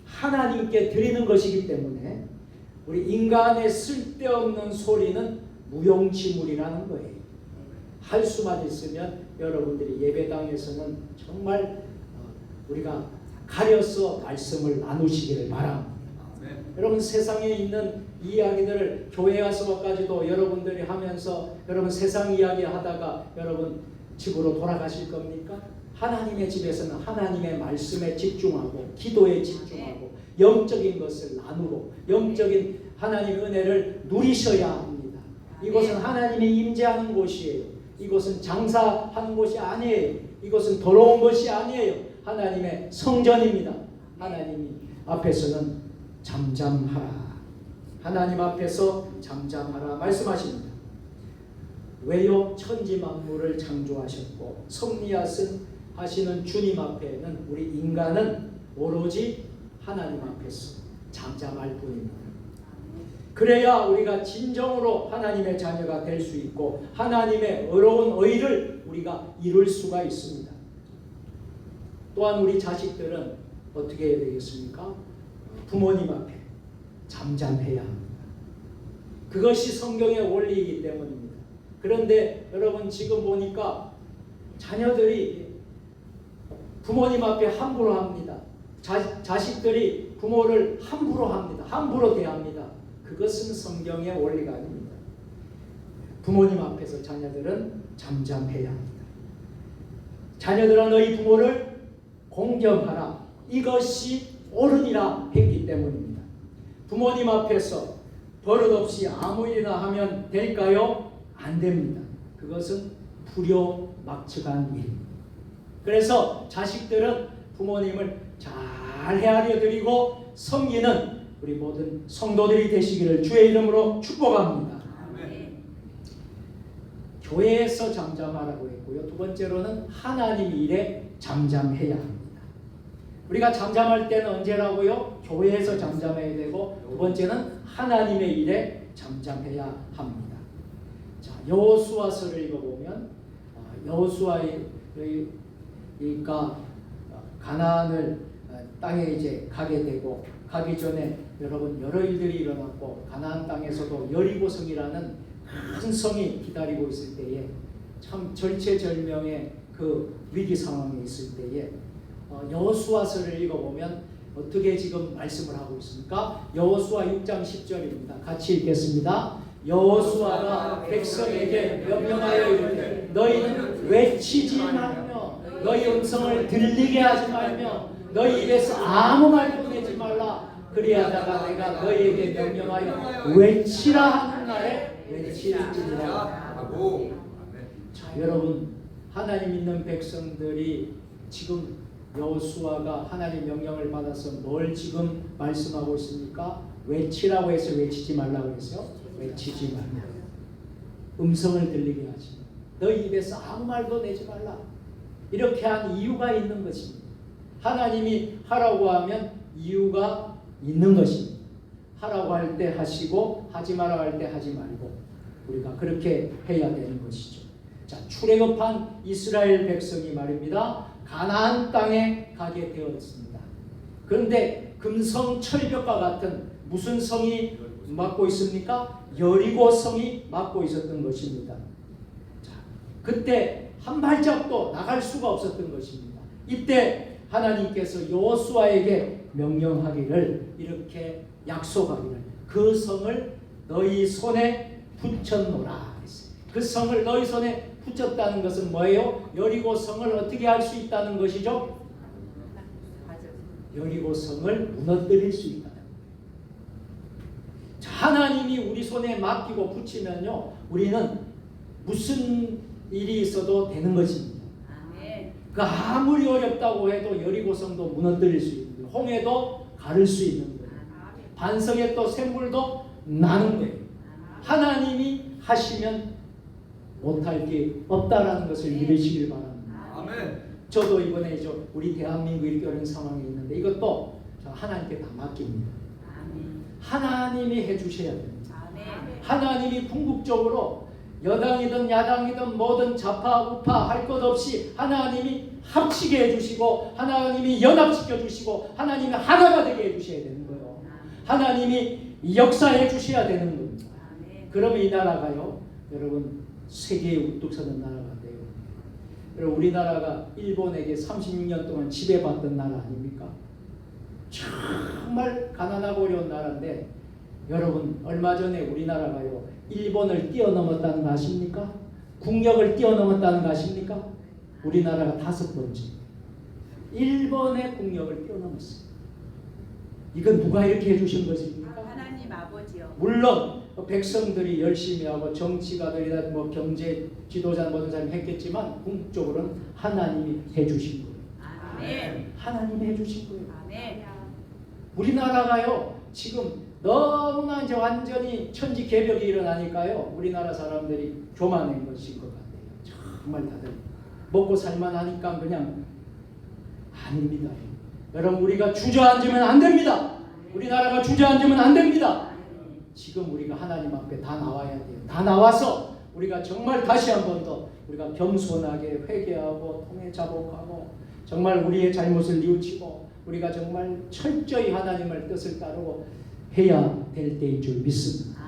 [SPEAKER 3] 하나님께 드리는 것이기 때문에 우리 인간의 쓸데없는 소리는 무용지물이라는 거예요. 할 수만 있으면 여러분들이 예배당에서는 정말 우리가 가려서 말씀을 나누시기를 바랍니다. 여러분 세상에 있는 이야기들을 교회 와서까지도 여러분들이 하면서 여러분 세상 이야기 하다가 여러분 집으로 돌아가실 겁니까? 하나님의 집에서는 하나님의 말씀에 집중하고 기도에 집중하고 영적인 것을 나누고 영적인 하나님의 은혜를 누리셔야 합니다. 이곳은 하나님이 임재하는 곳이에요. 이곳은 장사하는 곳이 아니에요. 이곳은 더러운 것이 아니에요. 하나님의 성전입니다. 하나님이 앞에서는 잠잠하라. 하나님 앞에서 잠잠하라 말씀하십니다. 왜요? 천지 만물을 창조하셨고 섭리하시는 주님 앞에는 우리 인간은 오로지 하나님 앞에서 잠잠할 뿐입니다. 그래야 우리가 진정으로 하나님의 자녀가 될 수 있고 하나님의 의로운 의를 우리가 이룰 수가 있습니다. 또한 우리 자식들은 어떻게 해야 되겠습니까? 부모님 앞에 잠잠해야 합니다. 그것이 성경의 원리이기 때문입니다. 그런데 여러분 지금 보니까 자녀들이 부모님 앞에 함부로 합니다. 자식들이 부모를 함부로 합니다. 함부로 대합니다. 그것은 성경의 원리가 아닙니다. 부모님 앞에서 자녀들은 잠잠해야 합니다. 자녀들아 너희 부모를 공경하라. 이것이 옳으니라 했기 때문입니다. 부모님 앞에서 버릇없이 아무 일이나 하면 될까요? 안 됩니다. 그것은 불효막측한 일입니다. 그래서 자식들은 부모님을 잘 헤아려 드리고 섬기는 우리 모든 성도들이 되시기를 주의 이름으로 축복합니다.
[SPEAKER 2] 아멘.
[SPEAKER 3] 교회에서 잠잠하라고 했고요. 두 번째로는 하나님 일에 잠잠해야 합니다. 우리가 잠잠할 때는 언제라고요? 교회에서 잠잠해야 되고 두 번째는 하나님의 일에 잠잠해야 합니다. 자, 여호수아서를 읽어보면 여호수아가 가나안을 땅에 이제 가게 되고 가기 전에 여러분 여러 일들이 일어났고 가나안 땅에서도 여리고성이라는 큰 성이 기다리고 있을 때에 참 절체절명의 그 위기 상황에 있을 때에 여호수아서를 읽어보면 어떻게 지금 말씀을 하고 있습니까? 여호수아 6장 10절입니다. 같이 읽겠습니다. 여호수아가 백성에게 명령하여 이르되 너희는 외치지 말며 너희 음성을 들리게 하지 말며 너희 입에서 아무 말도 내지 말라. 그리하다가 내가 너희에게 명령하여 외치라 하는 날에 외치리라. 자, 여러분 하나님 믿는 백성들이 지금 여호수아가 하나님 명령을 받아서 뭘 지금 말씀하고 있습니까? 외치라고 해서 외치지 말라고 했어요. 외치지 말라. 음성을 들리게 하지. 너희 입에서 아무 말도 내지 말라. 이렇게 한 이유가 있는 것입니다. 하나님이 하라고 하면 이유가 있는 것입니다. 하라고 할 때 하시고 하지 말라고 할 때 하지 말고 우리가 그렇게 해야 되는 것이죠. 자, 출애굽한 이스라엘 백성이 말입니다. 가나안 땅에 가게 되었습니다. 그런데 금성철벽과 같은 무슨 성이 막고 있습니까? 여리고 성이 막고 있었던 것입니다. 자, 그때 한 발짝도 나갈 수가 없었던 것입니다. 이때 하나님께서 여호수아에게 명령하기를 이렇게 약속하기를 그 성을 너희 손에 붙였노라 했어요. 그 성을 너희 손에 붙였다는 것은 뭐예요? 여리고 성을 어떻게 할 수 있다는 것이죠? 여리고 성을 무너뜨릴 수 있다. 자, 하나님이 우리 손에 맡기고 붙이면요, 우리는 무슨 일이 있어도 되는 것입니다.
[SPEAKER 2] 아멘.
[SPEAKER 3] 그 아무리 어렵다고 해도 여리고성도 무너뜨릴 수 있는 거예요. 홍해도 가를 수 있는 거예요. 반석에 또 샘물도 나는 거예요. 하나님이 하시면 못할 게 없다라는 것을 믿으시길 바랍니다.
[SPEAKER 4] 아멘.
[SPEAKER 3] 저도 이번에 우리 대한민국 이렇게 어려운 상황이 있는데 이것도 하나님께 다 맡깁니다.
[SPEAKER 2] 아멘.
[SPEAKER 3] 하나님이 해주셔야 됩니다.
[SPEAKER 2] 아멘.
[SPEAKER 3] 하나님이 궁극적으로 여당이든 야당이든 뭐든 좌파 우파 할 것 없이 하나님이 합치게 해주시고 하나님이 연합시켜 주시고 하나님이 하나가 되게 해주셔야 되는 거예요. 하나님이 역사해 주셔야 되는 겁니다. 그러면 이 나라가요, 여러분 세계에 우뚝 서는 나라가 돼요. 여러분 우리나라가 일본에게 36년 동안 지배받던 나라 아닙니까? 정말 가난하고 어려운 나라인데 여러분 얼마 전에 우리나라가요 일본을 뛰어넘었다는 거 아십니까? 국력을 뛰어넘었다는 거 아십니까? 우리나라가 5번째 일본의 국력을 뛰어넘었어요. 이건 누가 이렇게 해주신 것입니까?
[SPEAKER 2] 하나님 아버지요.
[SPEAKER 3] 물론 백성들이 열심히 하고 정치가들이나 뭐 경제 지도자 모든 사람이 했겠지만 궁극적으로는 하나님이 해주신 거예요.
[SPEAKER 2] 아멘.
[SPEAKER 3] 하나님이 해주신 거예요.
[SPEAKER 2] 아멘.
[SPEAKER 3] 우리나라가요 지금 너무나 이제 완전히 천지개벽이 일어나니까요 우리나라 사람들이 교만한 것인 것 같아요. 정말 다들 먹고 살만하니까 그냥 아닙니다. 여러분 우리가 주저앉으면 안 됩니다. 우리나라가 주저앉으면 안 됩니다. 지금 우리가 하나님 앞에 다 나와야 돼요. 다 나와서 우리가 정말 다시 한 번 더 우리가 겸손하게 회개하고 통해 자복하고 정말 우리의 잘못을 뉘우치고 우리가 정말 철저히 하나님의 뜻을 따르고 해야 될 때인 줄 믿습니다.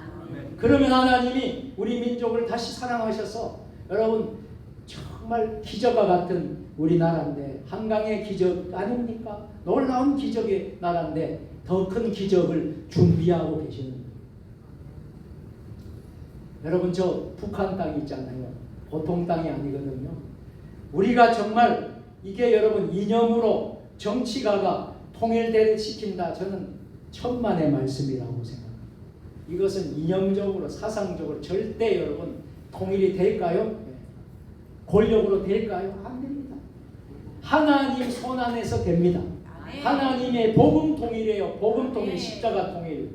[SPEAKER 3] 그러면 하나님이 우리 민족을 다시 사랑하셔서 여러분 정말 기적과 같은 우리나라인데 한강의 기적 아닙니까? 놀라운 기적의 나라인데 더 큰 기적을 준비하고 계시는 거예요. 여러분 저 북한 땅이 있잖아요. 보통 땅이 아니거든요. 우리가 정말 이게 여러분 이념으로 정치가가 통일시킨다. 저는 천만의 말씀이라고 생각합니다. 이것은 이념적으로 사상적으로 절대 여러분 통일이 될까요? 권력으로 될까요? 안 됩니다. 하나님 손 안에서 됩니다. 하나님의 복음 통일이에요. 복음 통일, 십자가 통일.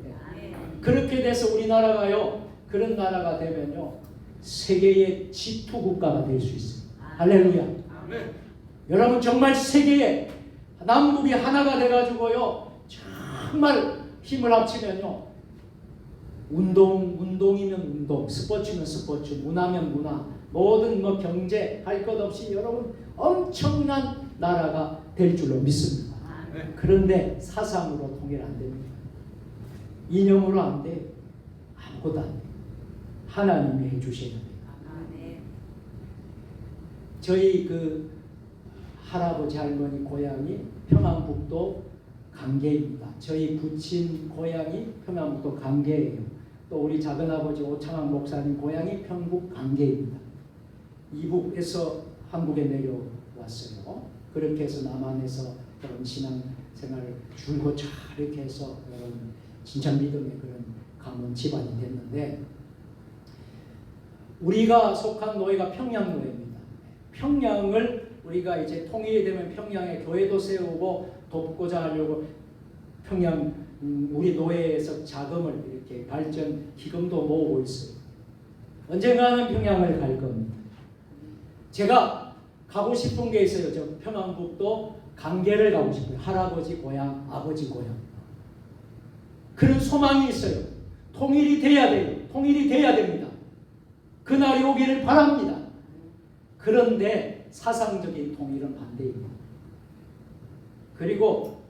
[SPEAKER 3] 그렇게 돼서 우리나라가요 그런 나라가 되면요 세계의 G2 국가가 될 수 있어요. 할렐루야. 여러분 정말 세계에 남북이 하나가 돼가지고요 정말 힘을 합치면요 운동이면 운동, 스포츠면 스포츠, 문화면 문화, 모든 뭐 경제 할 것 없이 여러분 엄청난 나라가 될 줄로 믿습니다. 그런데 사상으로 통일 안 됩니다. 이념으로 안 돼. 아무것도 안 돼. 하나님이 해주셔야 됩니다. 저희 그 할아버지 할머니 고향이 평안북도 강계입니다. 저희 부친 고향이 평안북도 강계예요. 또 우리 작은아버지 오창환 목사님 고향이 평북 강계입니다. 이북에서 한국에 내려왔어요. 그렇게 해서 남한에서 그런 신앙생활을 줄곧 이렇게 해서 진짜 믿음의 그런 가문 집안이 됐는데 우리가 속한 노예가 평양노예입니다. 평양을 우리가 이제 통일이 되면 평양에 교회도 세우고 돕고자 하려고 평양 우리 노예에서 자금을 이렇게 발전 기금도 모으고 있어요. 언젠가는 평양을 갈 겁니다. 제가 가고 싶은 게 있어요. 저 평안북도 강계를 가고 싶어요. 할아버지 고향, 아버지 고향. 그런 소망이 있어요. 통일이 돼야 돼요. 통일이 돼야 됩니다. 그날이 오기를 바랍니다. 그런데 사상적인 통일은 반대입니다. 그리고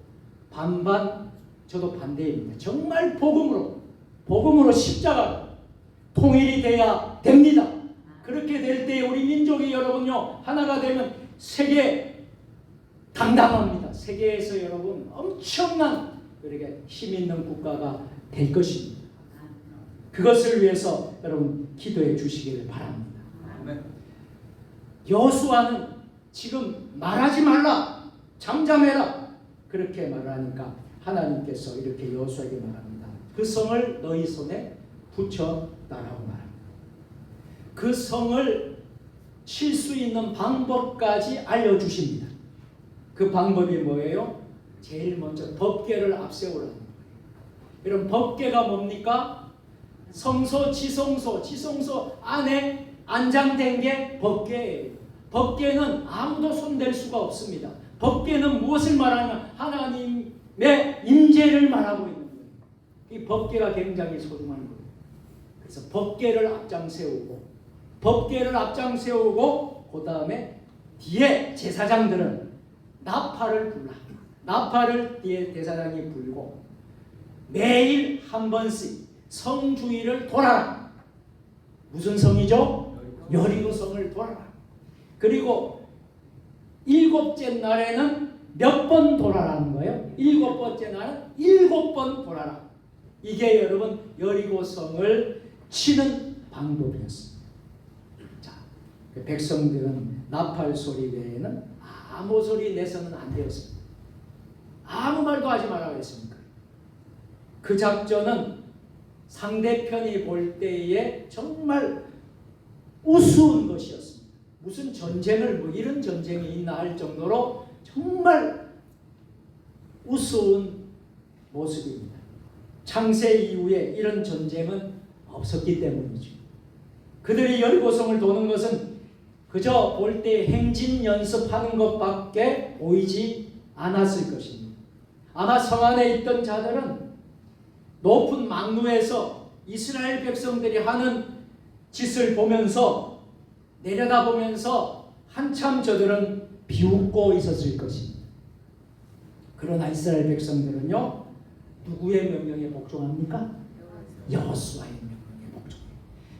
[SPEAKER 3] 반반 저도 반대입니다. 정말 복음으로 십자가로 통일이 돼야 됩니다. 그렇게 될 때 우리 민족이 여러분요 하나가 되면 세계 당당합니다. 세계에서 여러분 엄청난 그렇게 힘 있는 국가가 될 것입니다. 그것을 위해서 여러분 기도해 주시기를 바랍니다. 여호수아는 지금 말하지 말라, 잠잠해라 그렇게 말하니까 하나님께서 이렇게 여호수아에게 말합니다. 그 성을 너희 손에 붙였다라고 말합니다. 그 성을 칠 수 있는 방법까지 알려주십니다. 그 방법이 뭐예요? 제일 먼저 법궤를 앞세우라는 거예요. 이런 법궤가 뭡니까? 성소, 지성소 안에 안장된 게 법궤예요. 법궤는 아무도 손댈 수가 없습니다. 법궤는 무엇을 말하냐? 하나님의 임재를 말하고 있는 거예요. 이 법궤가 굉장히 소중한 거예요. 그래서 법궤를 앞장 세우고 그 다음에 뒤에 제사장들은 나팔을 뒤에 제사장이 불고 매일 한 번씩 성 주위를 돌아라. 무슨 성이죠? 여리고 성을 돌아라. 그리고 7째 날에는 몇 번 돌아라는 거예요? 7번째 날은 7번 돌아라. 이게 여러분 여리고 성을 치는 방법이었습니다. 자, 백성들은 나팔 소리 외에는 아무 소리 내서는 안 되었습니다. 아무 말도 하지 말라고 했습니까? 그 작전은 상대편이 볼 때에 정말 우스운 것이었습니다. 무슨 전쟁을 뭐 이런 전쟁이 있나 할 정도로 정말 우스운 모습입니다. 창세 이후에 이런 전쟁은 없었기 때문이죠. 그들이 여리고성을 도는 것은 그저 볼 때 행진 연습하는 것밖에 보이지 않았을 것입니다. 아마 성 안에 있던 자들은 높은 망루에서 이스라엘 백성들이 하는 짓을 보면서 내려다보면서 한참 저들은 비웃고 있었을 것입니다. 그러나 이스라엘 백성들은요, 누구의 명령에 복종합니까? 여호수아의 명령에 복종해요.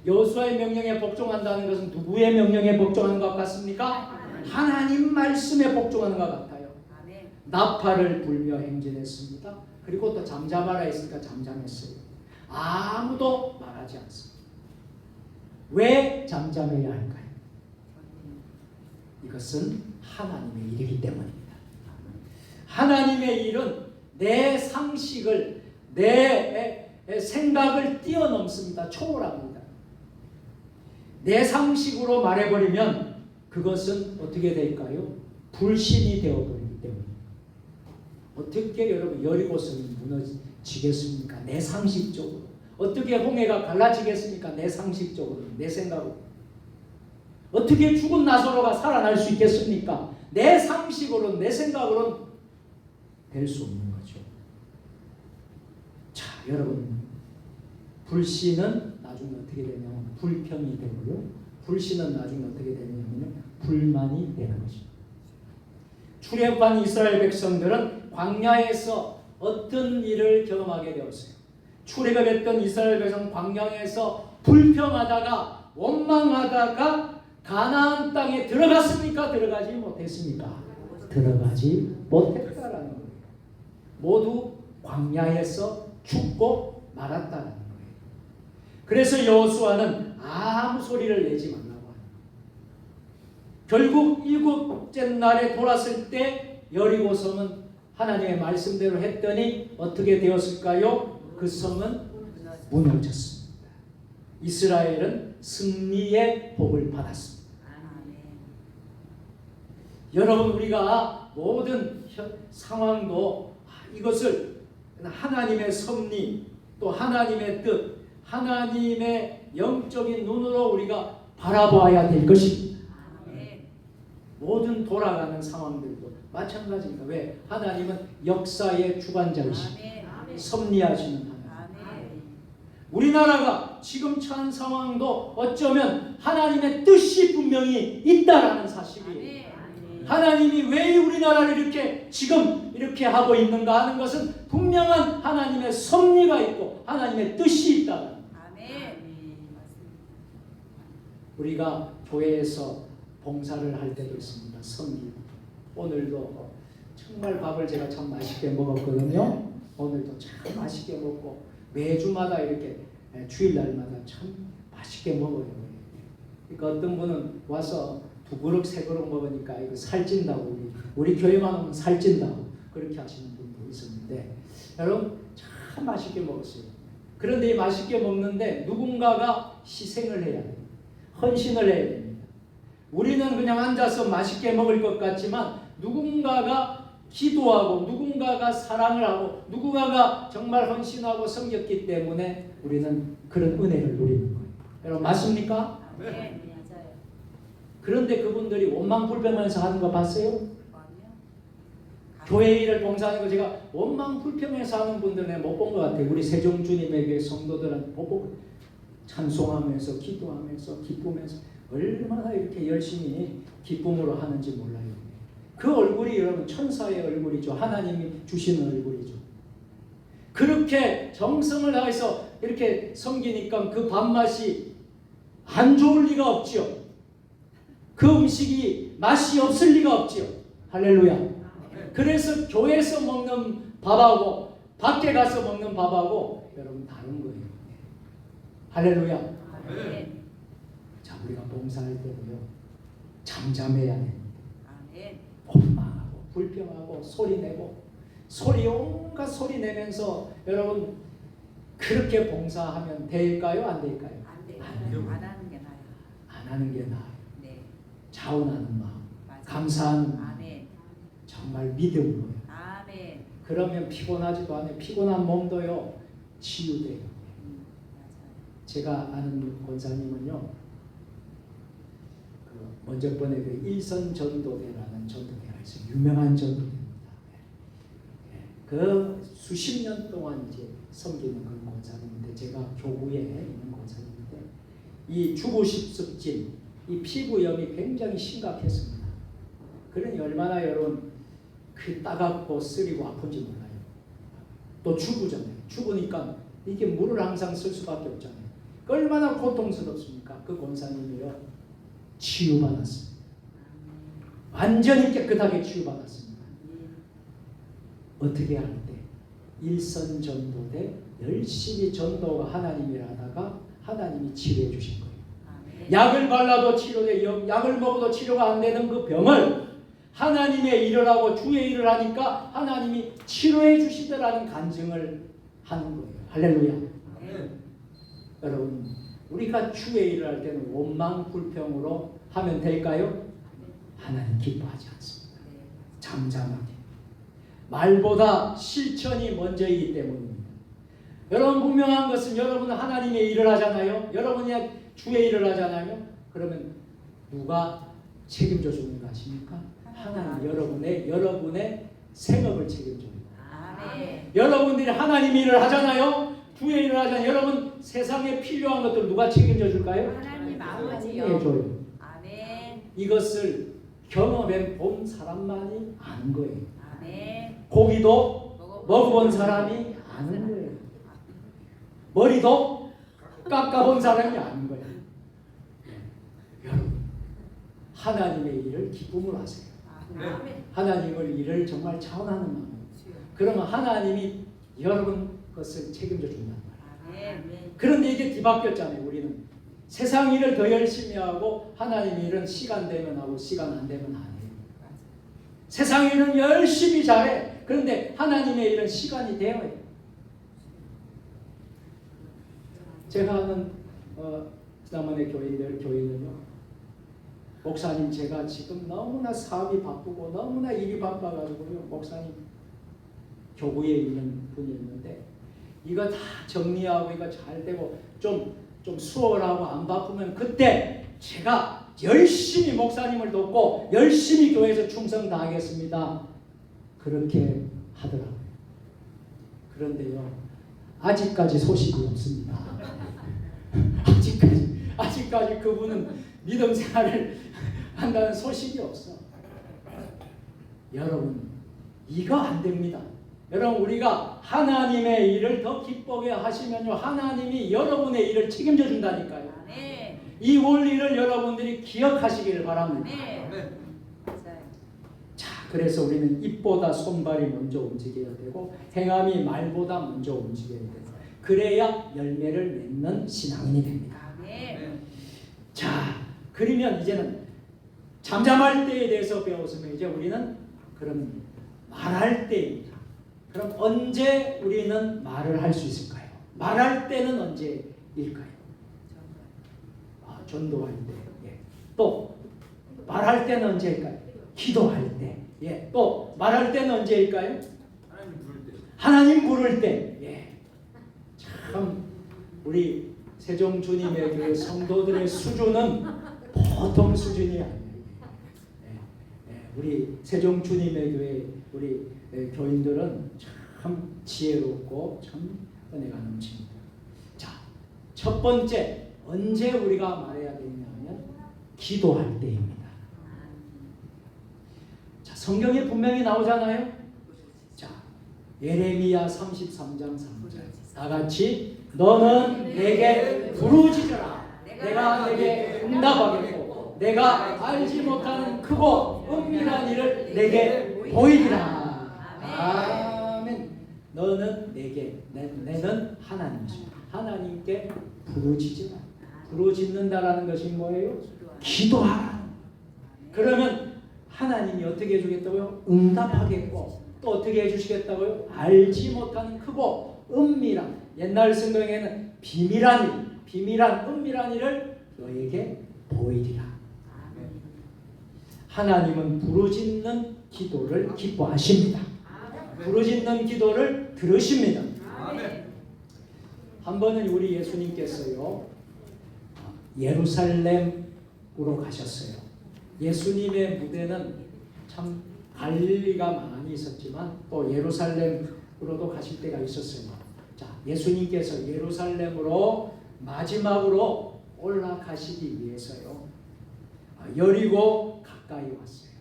[SPEAKER 3] 여호수아의 명령에 복종한다는 것은 누구의 명령에 복종하는 것 같습니까? 하나님 말씀에 복종하는 것 같아요. 나팔을 불며 행진했습니다. 그리고 또 잠잠하라 했으니까 잠잠했어요. 아무도 말하지 않습니다. 왜 잠잠해야 할까요? 이것은 하나님의 일이기 때문입니다. 하나님의 일은 내 상식을, 내 생각을 뛰어넘습니다. 초월합니다. 내 상식으로 말해버리면 그것은 어떻게 될까요? 불신이 되어버리기 때문입니다. 어떻게 여러분 여리고성이 무너지겠습니까? 내 상식적으로. 어떻게 홍해가 갈라지겠습니까? 내 상식적으로, 내 생각으로. 어떻게 죽은 나사로가 살아날 수 있겠습니까? 내 상식으로, 내 생각으로는 될 수 없는 거죠. 자, 여러분, 불신은 나중에 어떻게 되냐면 불평이 되고요. 불신은 나중에 어떻게 되냐면 불만이 되는 것입니다. 출애굽한 이스라엘 백성들은 광야에서 어떤 일을 경험하게 되었어요. 출애굽했던 이스라엘 백성 광야에서 불평하다가 원망하다가 가나안 땅에 들어갔습니까? 들어가지 못했습니까? 들어가지 못했다라는 거예요. 모두 광야에서 죽고 말았다는 거예요. 그래서 여호수아는 아무 소리를 내지 말라고 합니다. 결국 7째 날에 돌았을 때 여리고성은 하나님의 말씀대로 했더니 어떻게 되었을까요? 그 성은 무너졌습니다. 이스라엘은 승리의 복을 받았습니다. 여러분, 우리가 모든 상황도 이것을 하나님의 섭리, 또 하나님의 뜻, 하나님의 영적인 눈으로 우리가 바라봐야 될 것입니다. 모든 돌아가는 상황들도 마찬가지입니다. 왜? 하나님은 역사의 주관자이십니다. 섭리하시는 하나님. 우리나라가 지금 처한 상황도 어쩌면 하나님의 뜻이 분명히 있다라는 사실이에요. 하나님이 왜 우리나라를 이렇게 지금 이렇게 하고 있는가 하는 것은 분명한 하나님의 섭리가 있고 하나님의 뜻이 있다. 우리가 교회에서 봉사를 할 때도 있습니다. 섬기. 오늘도 정말 밥을 제가 참 맛있게 먹었거든요. 오늘도 참 맛있게 먹고 매주마다 이렇게 주일날마다 참 맛있게 먹어요. 그러니까 어떤 분은 와서 2그릇 3그릇 먹으니까 이거 살찐다고 우리 교회만 오면 살찐다고 그렇게 하시는 분도 있었는데 여러분 참 맛있게 먹었어요. 그런데 이 맛있게 먹는데 누군가가 희생을 해야 돼요. 헌신을 해야 됩니다. 우리는 그냥 앉아서 맛있게 먹을 것 같지만 누군가가 기도하고 누군가가 사랑을 하고 누군가가 정말 헌신하고 섬겼기 때문에 우리는 그런 은혜를 누리는 거예요. 여러분 맞습니까?
[SPEAKER 2] 네.
[SPEAKER 3] 그런데 그분들이 원망불평하면서 하는 거 봤어요? 교회 일을 봉사하는 거 제가 원망불평해서 하는 분들은 못 본 것 같아요. 우리 세종주님에게 성도들은 못 보고 찬송하면서 기도하면서 기쁘면서 얼마나 이렇게 열심히 기쁨으로 하는지 몰라요. 그 얼굴이 여러분 천사의 얼굴이죠. 하나님이 주시는 얼굴이죠. 그렇게 정성을 다해서 이렇게 섬기니까 그 밥맛이 안 좋을 리가 없지요. 그 음식이 맛이 없을 리가 없지요. 할렐루야. 그래서 교회에서 먹는 밥하고 밖에 가서 먹는 밥하고 여러분 다른 거예요. 할렐루야. 자, 우리가 봉사할 때도요 잠잠해야 됩니다. 원망하고 불평하고 소리 내고 온갖 소리 내면서 여러분 그렇게 봉사하면 될까요? 안 될까요?
[SPEAKER 2] 안 돼요.
[SPEAKER 3] 안 돼요.
[SPEAKER 2] 안 하는 게 나아요.
[SPEAKER 3] 안 하는 게 나아요.
[SPEAKER 2] 네.
[SPEAKER 3] 자원하는 마음,
[SPEAKER 2] 맞아요.
[SPEAKER 3] 감사하는 마음,
[SPEAKER 2] 아멘.
[SPEAKER 3] 정말 믿음으로요.
[SPEAKER 2] 아멘.
[SPEAKER 3] 그러면 피곤하지도 않아요. 피곤한 몸도요 치유돼요.
[SPEAKER 2] 맞아요.
[SPEAKER 3] 제가 아는 권사님은요, 먼저 번에 그 일선 전도대라는 전도대가 있어요. 유명한 전도대입니다. 그 수십 년 동안 이제 섬기는 그런 권사님인데, 제가 교구에 있는 권사님인데, 이 주부십습진, 이 피부염이 굉장히 심각했습니다. 그러니 얼마나 여러분 그 따갑고 쓰리고 아픈지 몰라요. 또 주부잖아요. 주부니까 이게 물을 항상 쓸 수밖에 없잖아요. 얼마나 고통스럽습니까? 그 권사님이요 치유받았습니다. 완전히 깨끗하게 치유받았습니다. 어떻게 할 때? 일선 전도대 열심히 전도가 하나님이라 하다가 하나님이 치료해 주신 거예요.
[SPEAKER 2] 아멘.
[SPEAKER 3] 약을 발라도 치료돼요. 약을 먹어도 치료가 안 되는 그 병을 하나님의 일을 하고 주의 일을 하니까 하나님이 치료해 주시더라는 간증을 하는 거예요. 할렐루야.
[SPEAKER 2] 아멘.
[SPEAKER 3] 여러분, 우리가 주의 일을 할 때는 원망 불평으로 하면 될까요? 하나님 기뻐하지 않습니다.
[SPEAKER 2] 네.
[SPEAKER 3] 잠잠하게. 말보다 실천이 먼저이기 때문입니다. 여러분, 분명한 것은 여러분은 하나님의 일을 하잖아요. 여러분이 주의 일을 하잖아요. 그러면 누가 책임져 주는 거 아십니까? 하나님. 여러분의 생업을 책임져요.
[SPEAKER 2] 아멘.
[SPEAKER 3] 여러분들이 하나님 일을 하잖아요. 주의 일을 하잖아요. 여러분 세상에 필요한 것들 누가 책임져 줄까요?
[SPEAKER 2] 하나님 아버지요.
[SPEAKER 3] 해줘요.
[SPEAKER 2] 아멘.
[SPEAKER 3] 이것을 경험해 본 사람만이 아는 거예요.
[SPEAKER 2] 아멘.
[SPEAKER 3] 고기도 먹어본 사람이 아는 거예요. 머리도 깎아본 사람이 아는 거예요. 여러분, 하나님의 일을 기쁨으로 하세요.
[SPEAKER 2] 아멘.
[SPEAKER 3] 하나님의 일을 정말 자원하는 마음으로. 그러면 하나님이 여러분 것을 책임져 준단 말이에요.
[SPEAKER 2] 아멘.
[SPEAKER 3] 그런데 이게 뒤바뀌었잖아요. 우리는 세상 일을 더 열심히 하고 하나님 일은 시간 되면 하고 시간 안 되면 안 해요. 세상 일은 열심히 잘해. 그런데 하나님의 일은 시간이 되어야 해요. 제가 아는 지난번에 교인은요, 목사님 제가 지금 너무나 사업이 바쁘고 너무나 일이 바빠가지고요, 목사님 교구에 있는 분이 있는데 이거 다 정리하고 이거 잘 되고 좀 수월하고 안 바쁘면 그때 제가 열심히 목사님을 돕고 열심히 교회에서 충성 다하겠습니다. 그렇게 하더라고요. 그런데요, 아직까지 소식이 없습니다. 아직까지 그분은 믿음 생활을 한다는 소식이 없어. 여러분, 이거 안 됩니다. 여러분, 우리가 하나님의 일을 더 기쁘게 하시면요, 하나님이 여러분의 일을 책임져 준다니까요.
[SPEAKER 2] 아멘.
[SPEAKER 3] 이 원리를 여러분들이 기억하시기를 바랍니다.
[SPEAKER 2] 아멘.
[SPEAKER 4] 아멘.
[SPEAKER 2] 맞아요.
[SPEAKER 3] 자, 그래서 우리는 입보다 손발이 먼저 움직여야 되고 행함이 말보다 먼저 움직여야 되고, 그래야 열매를 맺는 신앙인이 됩니다.
[SPEAKER 2] 아멘.
[SPEAKER 3] 자, 그러면 이제는 잠잠할 때에 대해서 배웠으면 이제 우리는 그럼 말할 때입니다. 그럼 언제 우리는 말을 할 수 있을까요? 말할 때는 언제일까요? 전도할 때. 예. 또 말할 때는 언제일까요? 기도할 때. 예. 또 말할 때는 언제일까요?
[SPEAKER 4] 하나님 부를 때.
[SPEAKER 3] 하나님 부를 때. 예. 참 우리 세종 주님의 그 성도들의 수준은 보통 수준이 아니에요. 우리 세종 주님의 교회 우리 교인들은 참 지혜롭고 참 은혜가 넘칩니다. 자, 첫 번째 언제 우리가 말해야 되냐면 기도할 때입니다. 자, 성경에 분명히 나오잖아요. 자, 예레미야 33장 3절 다 같이 너는 내게 부르짖으라 내가 내게 응답하겠고 내가 알지 못하는 크고 은밀한 일을 내게 보이리라. 아멘. 너는 내게 내는 하나님이십니다. 하나님께 부르짖으라. 부르짖는다라는 것이 뭐예요? 기도하라. 그러면 하나님이 어떻게 해주겠다고요? 응답하겠고 또 어떻게 해주시겠다고요? 알지 못하는 크고 은밀한, 옛날 성경에는 비밀한 은밀한 일을 너에게 보이리라. 하나님은 부르짖는 기도를 기뻐하십니다. 부르짖는 기도를 들으십니다.
[SPEAKER 2] 아멘.
[SPEAKER 3] 한 번은 우리 예수님께서요, 예루살렘으로 가셨어요. 예수님의 무대는 참 갈릴리가 많이 있었지만 또 예루살렘으로도 가실 때가 있었어요. 자, 예수님께서 예루살렘으로 마지막으로 올라가시기 위해서요, 여리고 가까이 왔어요.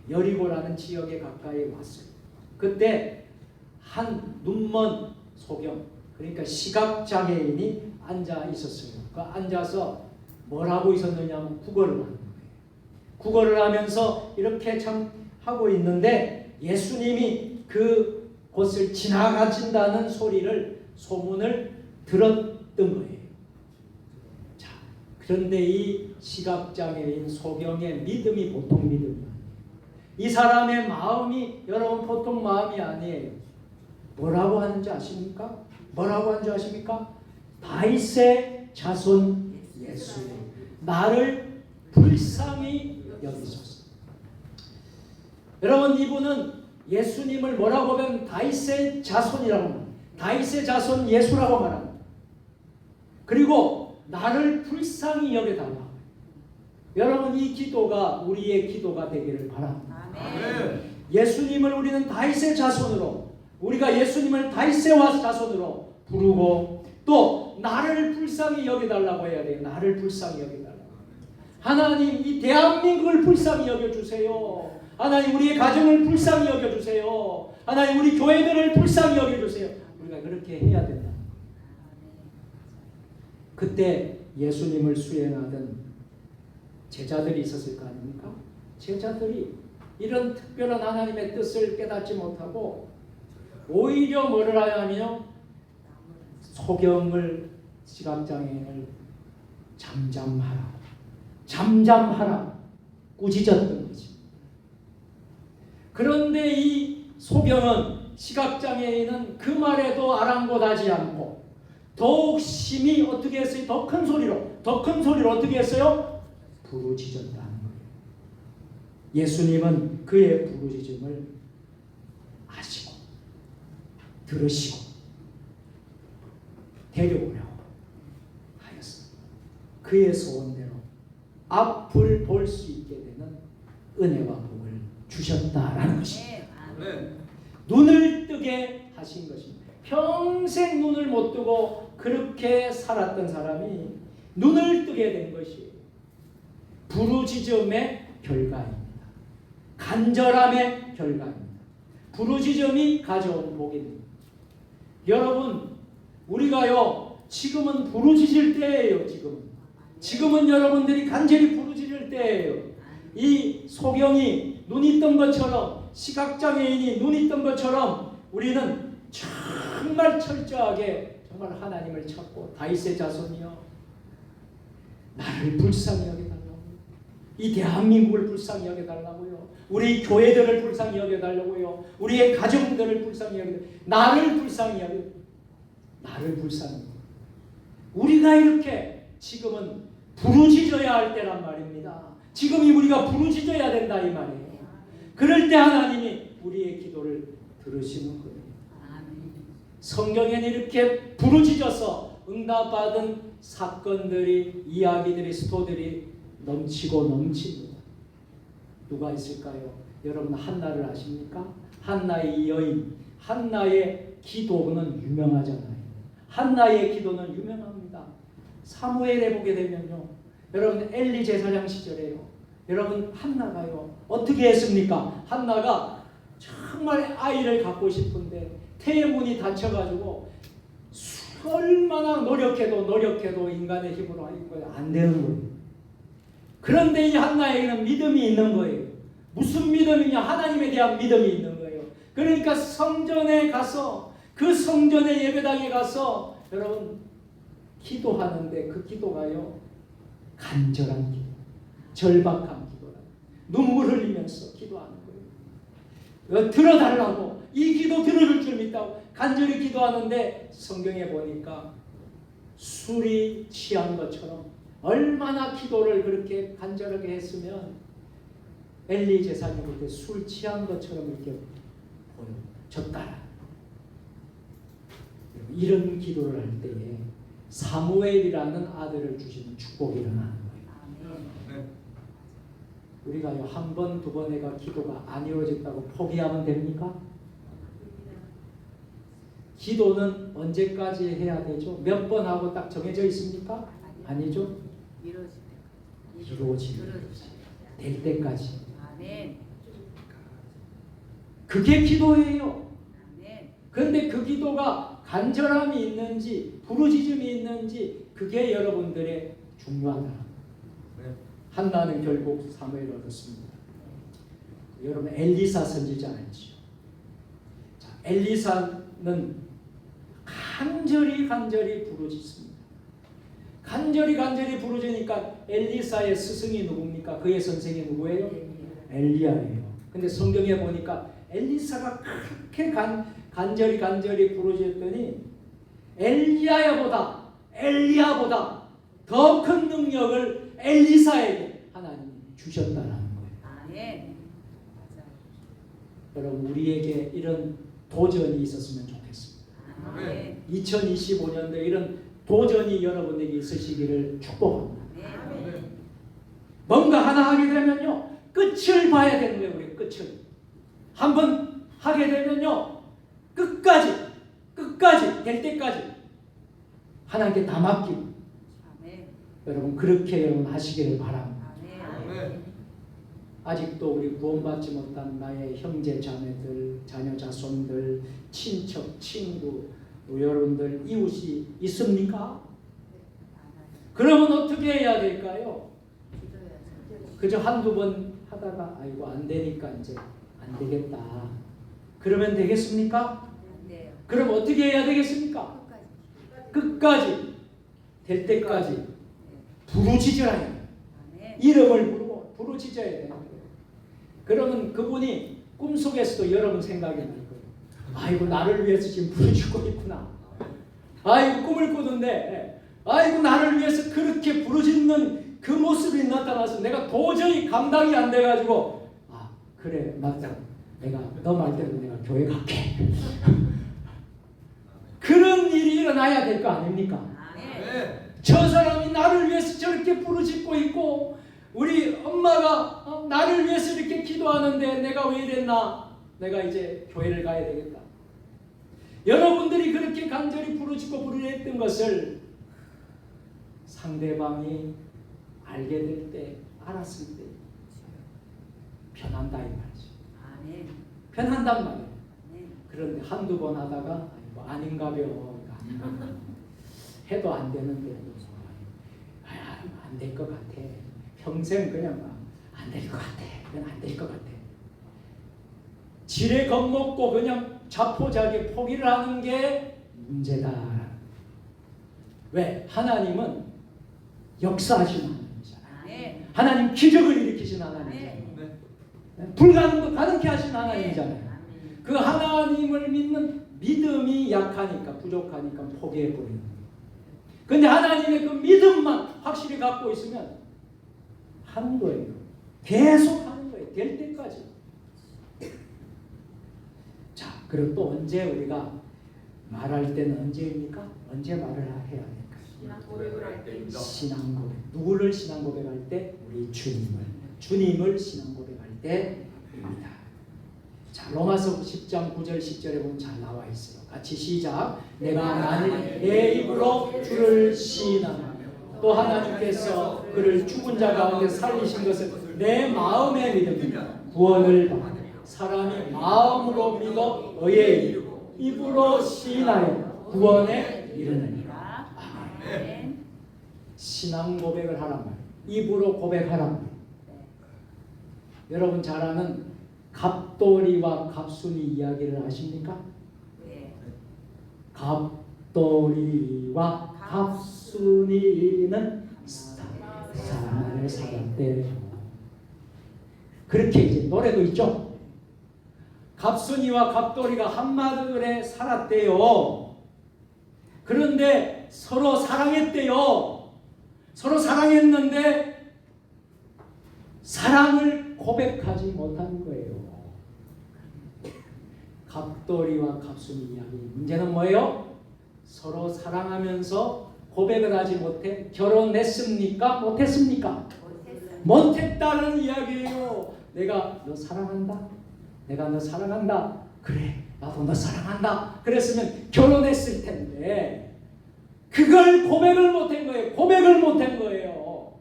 [SPEAKER 3] 여리고라는 지역에 가까이 왔어요. 그때 한 눈먼 소경, 그러니까 시각장애인이 앉아 있었어요. 그 앉아서 뭘 하고 있었느냐면 구걸을 하는 거예요. 구걸을 하면서 이렇게 참 하고 있는데 예수님이 그 곳을 지나가신다는 소문을 들었던 거예요. 자, 그런데 이 시각장애인 소경의 믿음이 보통 믿음이 아니에요. 이 사람의 마음이 여러분 보통 마음이 아니에요. 뭐라고 하는지 아십니까? 뭐라고 하는지 아십니까? 다윗의 자손 예수님, 나를 불쌍히 여기소서. 여러분, 이분은 예수님을 뭐라고 하면 다윗의 자손이라고 말합니다. 다윗의 자손 예수라고 말합니다. 그리고 나를 불쌍히 여겨달라. 여러분, 이 기도가 우리의 기도가 되기를 바랍니다.
[SPEAKER 2] 아멘.
[SPEAKER 3] 예수님을 우리는 다윗의 자손으로, 우리가 예수님을 다윗의 자손으로 부르고 또 나를 불쌍히 여겨달라고 해야 돼요. 나를 불쌍히 여겨달라고. 하나님, 이 대한민국을 불쌍히 여겨주세요. 하나님, 우리의 가정을 불쌍히 여겨주세요. 하나님, 우리 교회들을 불쌍히 여겨주세요. 우리가 그렇게 해야 된다. 그때 예수님을 수행하던 제자들이 있었을 거 아닙니까? 제자들이 이런 특별한 하나님의 뜻을 깨닫지 못하고 오히려 뭐를 하냐면요, 소경을, 시각장애인을 잠잠하라 꾸짖었던 거지. 그런데 이 소경은, 시각장애인은 그 말에도 아랑곳하지 않고 더욱 심히 어떻게 했어요? 더 큰 소리로 어떻게 했어요? 부르짖었다는 거예요. 예수님은 그의 부르짖음을 아시고 들으시고 데려오려고 하였습니다. 그의 소원대로 앞을 볼 수 있게 되는 은혜와 복을 주셨다라는 것입니다.
[SPEAKER 2] 아멘.
[SPEAKER 3] 눈을 뜨게 하신 것입니다. 평생 눈을 못 뜨고 그렇게 살았던 사람이 눈을 뜨게 된 것이 부르짖음의 결과입니다. 간절함의 결과입니다. 부르짖음이 가져온 복입니다. 여러분, 우리가요, 지금은 부르짖을 때예요. 지금은 여러분들이 간절히 부르짖을 때예요. 이 소경이 눈이 뜬 것처럼, 시각장애인이 눈이 뜬 것처럼 우리는 정말 철저하게 정말 하나님을 찾고, 다윗의 자손이여 나를 불쌍히 여겨달라고, 이 대한민국을 불쌍히 여겨달라고요, 우리 교회들을 불쌍히 여겨달라고요, 우리의 가정들을 불쌍히 여겨달라고, 나를 불쌍히 여겨, 나를 불쌍히. 우리가 이렇게 지금은 부르짖어야 할 때란 말입니다. 지금이 우리가 부르짖어야 된다 이 말이에요. 그럴 때 하나님이 우리의 기도를 들으시는 거예요. 성경에는 이렇게 부르짖어서 응답받은 사건들이, 이야기들이, 스토들이 넘치고 넘칩니다. 누가 있을까요? 여러분, 한나를 아십니까? 한나의 여인, 한나의 기도는 유명하잖아요. 한나의 기도는 유명합니다. 사무엘에 보게 되면요, 여러분, 엘리 제사장 시절에요, 여러분, 한나가요 어떻게 했습니까? 한나가 정말 아이를 갖고 싶은데 태문이 닫혀가지고 얼마나 노력해도 인간의 힘으로 안 되는 거예요. 그런데 이 한나에게는 믿음이 있는 거예요. 무슨 믿음이냐? 하나님에 대한 믿음이 있는 거예요. 그러니까 성전에 가서, 그 성전의 예배당에 가서 여러분 기도하는데 그 기도가요, 간절한 기도, 절박한 기도라, 눈물 흘리면서 기도하는 거예요. 들어달라고, 이 기도 들어줄 줄 믿다고 간절히 기도하는데 성경에 보니까 술이 취한 것처럼 얼마나 기도를 그렇게 간절하게 했으면 엘리 제사장이 그때 술 취한 것처럼 이렇게 보여졌다. 이런 기도를 할 때에 사무엘이라는 아들을 주시는 축복이 일어나는 거예요.
[SPEAKER 2] 아멘.
[SPEAKER 3] 우리가요 한 번, 두 번 해가 기도가 안 이루어졌다고 포기하면 됩니까? 기도는 언제까지 해야 되죠? 몇 번 하고 딱 정해져 있습니까? 아니죠? 이루어지는 될 때까지.
[SPEAKER 2] 아멘.
[SPEAKER 3] 그게 기도예요.
[SPEAKER 2] 아멘.
[SPEAKER 3] 그런데 그 기도가 간절함이 있는지 부르짖음이 있는지 그게 여러분들의 중요하다. 한나는 결국 사무엘을 얻었습니다. 여러분 엘리사 선지자 알죠? 자, 엘리사는 간절히 부르짖습니다. 간절히 부르짖으니까 엘리사의 스승이 누굽니까? 그의 선생이 누구예요? 엘리야예요. 근데 성경에 보니까 엘리사가 그렇게 간절히 부르짖었더니 엘리야보다 더 큰 능력을 엘리사에게 하나님이 주셨다는 거예요.
[SPEAKER 2] 아멘.
[SPEAKER 3] 여러분 우리에게 이런 도전이 있었으면 좋겠습니다.
[SPEAKER 2] 아멘.
[SPEAKER 3] 2025년도에 이런 도전이 여러분에게 있으시기를 축복합니다.
[SPEAKER 2] 아멘.
[SPEAKER 3] 뭔가 하나 하게 되면요 끝을 봐야 되는 거예요. 우리 끝을 한번 하게 되면요 끝까지 될 때까지 하나님께 다 맡기고
[SPEAKER 2] 아멘.
[SPEAKER 3] 여러분 그렇게 여러분 하시기를 바랍니다.
[SPEAKER 2] 아멘.
[SPEAKER 3] 아직도 우리 구원받지 못한 나의 형제 자매들, 자녀 자손들, 친척, 친구, 여러분들 이웃이 있습니까? 그러면 어떻게 해야 될까요? 그저 한두 번 하다가 아이고 안 되니까 이제 안 되겠다. 그러면 되겠습니까?
[SPEAKER 2] 네.
[SPEAKER 3] 그럼 어떻게 해야 되겠습니까? 끝까지 될 때까지 부르짖으라 해요.
[SPEAKER 2] 아멘.
[SPEAKER 3] 이름을 부르고 부르짖어야 되는 거예요. 그러면 그분이 꿈속에서도 여러분 생각이 날 거예요. 아이고 나를 위해서 지금 부르짖고 있구나. 아이고 꿈을 꾸는데 아이고 나를 위해서 그렇게 부르짖는 그 모습이 나타나서 내가 도저히 감당이 안 돼가지고 아 그래 맞다. 내가 너 말대로 내가 교회 갈게. 그런 일이 일어나야 될 거 아닙니까?
[SPEAKER 2] 아멘.
[SPEAKER 3] 저 사람이 나를 위해서 저렇게 부르짖고 있고 우리 엄마가 나를 위해서 이렇게 기도하는데 내가 왜 이랬나? 내가 이제 교회를 가야 되겠다. 여러분들이 그렇게 간절히 부르짖고 부르짖던 것을 상대방이 알게 될 때, 알았을 때 편한다 이 말이죠.
[SPEAKER 2] 아멘.
[SPEAKER 3] 편한단 말이에요.
[SPEAKER 2] 아멘.
[SPEAKER 3] 그런데 한두 번 하다가 아닌가벼 해도 안 되는데 안 될 것 같아. 평생 그냥 안 될 것 같아. 그냥 안 될 것 같아. 지레 겁먹고 그냥 자포자기 포기를 하는 게 문제다. 왜? 하나님은 역사하신 하나님이잖아요.
[SPEAKER 2] 아멘.
[SPEAKER 3] 하나님 기적을 일으키신 하나님이잖아요. 불가능도 가능케 하신 하나님이잖아요.
[SPEAKER 2] 아멘.
[SPEAKER 3] 그 하나님을 믿는 믿음이 약하니까 부족하니까 포기해버리는 거예요. 근데 하나님의 그 믿음만 확실히 갖고 있으면 하는 거예요. 계속 하는 거예요. 될 때까지. 자, 그리고 또 언제 우리가 말할 때는 언제입니까? 언제 말을 해야 될까요?
[SPEAKER 4] 신앙 고백을 할 때입니다.
[SPEAKER 3] 신앙 고백. 누구를 신앙 고백할 때? 우리 주님을 신앙 고백할 때입니다. 자, 로마서 10장 9절 10절에 보면 잘 나와 있어요. 같이 시작. 내가 만일 내 입으로 주를 시인하며 또 하나님께서 그를 죽은 자 가운데 살리신 것을 내 마음에 믿으면 구원을 받아. 사람이 마음으로 믿어 의에 이르고 입으로 시인하여 구원에 이르느니라.
[SPEAKER 2] 아멘.
[SPEAKER 3] 신앙 고백을 하란 말이에요. 입으로 고백하란 말이에요. 여러분 잘 아는 갑돌이와 갑순이 이야기를 아십니까?
[SPEAKER 2] 네.
[SPEAKER 3] 갑돌이와 갑순이는 사랑을 살았대. 그렇게 이제 노래도 있죠. 갑순이와 갑돌이가 한마을에 살았대요. 그런데 서로 사랑했대요. 서로 사랑했는데 사랑을 고백하지 못한 거예요. 갑돌이와 갑순이 이야기. 문제는 뭐예요? 서로 사랑하면서 고백을 하지 못해 결혼했습니까? 못했습니까? 못했다는 이야기예요. 내가 너 사랑한다. 내가 너 사랑한다. 그래, 나도 너 사랑한다. 그랬으면 결혼했을 텐데 그걸 고백을 못한 거예요. 고백을 못한 거예요.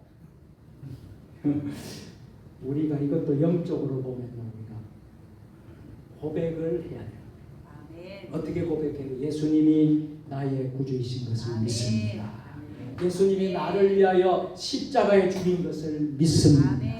[SPEAKER 3] 우리가 이것도 영적으로 보면 우리가 고백을 해야 돼요.
[SPEAKER 2] 아멘.
[SPEAKER 3] 어떻게 고백해요? 예수님이 나의 구주이신 것을
[SPEAKER 2] 아멘.
[SPEAKER 3] 믿습니다.
[SPEAKER 2] 아멘.
[SPEAKER 3] 예수님이 나를 위하여 십자가에 죽인 것을 믿습니다.
[SPEAKER 2] 아멘.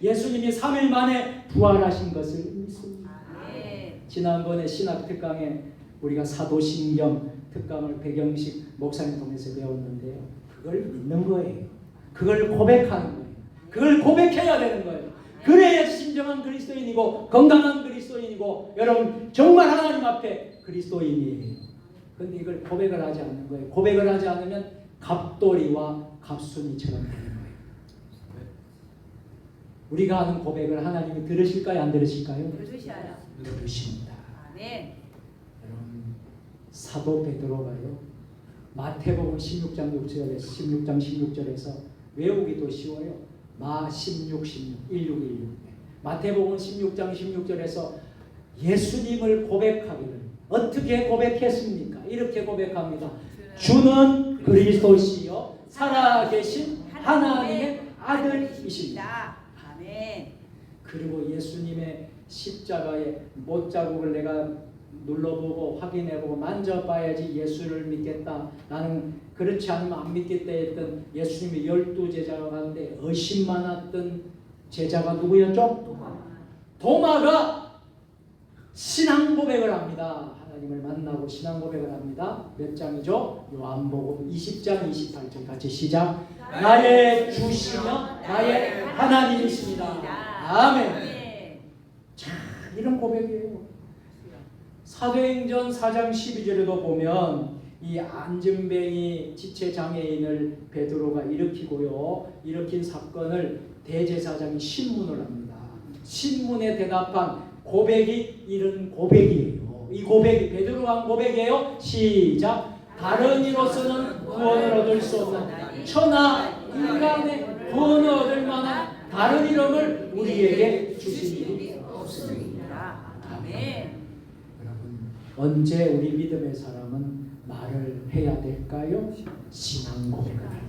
[SPEAKER 3] 예수님이 3일 만에 부활하신 것을 믿습니다.
[SPEAKER 2] 아멘.
[SPEAKER 3] 지난번에 신학 특강에 우리가 사도신경 특강을 백영식 목사님 통해서 배웠는데요. 그걸 믿는 거예요. 그걸 고백하는 거예요. 그걸 고백해야 되는 거예요. 그래야 진정한 그리스도인이고 건강한 그리스도인이고 여러분 정말 하나님 앞에 그리스도인이에요. 그런데 이걸 고백을 하지 않는 거예요. 고백을 하지 않으면 갑돌이와 갑순이처럼 되는 거예요. 우리가 하는 고백을 하나님이 들으실까요? 안 들으실까요?
[SPEAKER 2] 들으셔요.
[SPEAKER 3] 들으십니다.
[SPEAKER 2] 아멘.
[SPEAKER 3] 여러분 사도 베드로가요. 마태복음 16장 16절에서 외우기도 쉬워요. 마 16, 16. 마태복음 16장 16절에서 예수님을 고백하기를 어떻게 고백했습니까? 이렇게 고백합니다. 주는 그리스도시요 살아계신 하나님의 아들이십니다.
[SPEAKER 2] 아멘.
[SPEAKER 3] 그리고 예수님의 십자가의 못자국을 내가 눌러보고 확인해보고 만져봐야지 예수를 믿겠다. 나는 그렇지 않으면 안 믿겠다 했던 예수님의 12제자 가운데 의심 많았던 제자가 누구였죠? 도마가 신앙 고백을 합니다. 하나님을 만나고 신앙 고백을 합니다. 몇 장이죠? 요한복음 20장 28절 같이 시작. 나의 주시며 나의 하나님이십니다. 아멘. 자, 이런 고백이에요. 사도행전 4장 12절에도 보면 이 안진뱅이 지체장애인을 베드로가 일으킨 사건을 대제사장이 신문을 합니다. 신문에 대답한 고백이 이런 고백이에요. 이 고백이 베드로가 한 고백이에요. 시작. 다른 이로서는 구원을 얻을 수 없는 천하 인간의 구원을 얻을 만한 다른 이름을 우리에게 주신 일이 없습니다.
[SPEAKER 2] 아멘.
[SPEAKER 3] 여러분 언제 우리 믿음의 사람은 말을 해야 될까요? 신앙 고백을 할 때.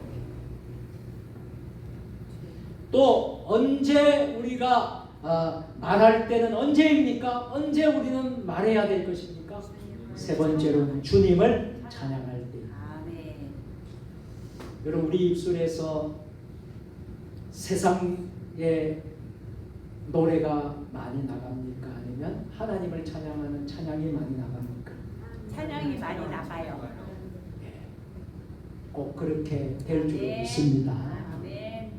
[SPEAKER 3] 또 언제 우리가 말할 때는 언제입니까? 언제 우리는 말해야 될 것입니까? 세 번째로는 주님을 찬양할 때.
[SPEAKER 2] 아멘.
[SPEAKER 3] 여러분 우리 입술에서 세상의 노래가 많이 나갑니까? 아니면 하나님을 찬양하는 찬양이 많이 나갑니까?
[SPEAKER 2] 찬양이 많이 나가요.
[SPEAKER 3] 꼭 그렇게 될 줄
[SPEAKER 2] 아멘.
[SPEAKER 3] 믿습니다.
[SPEAKER 2] 아멘.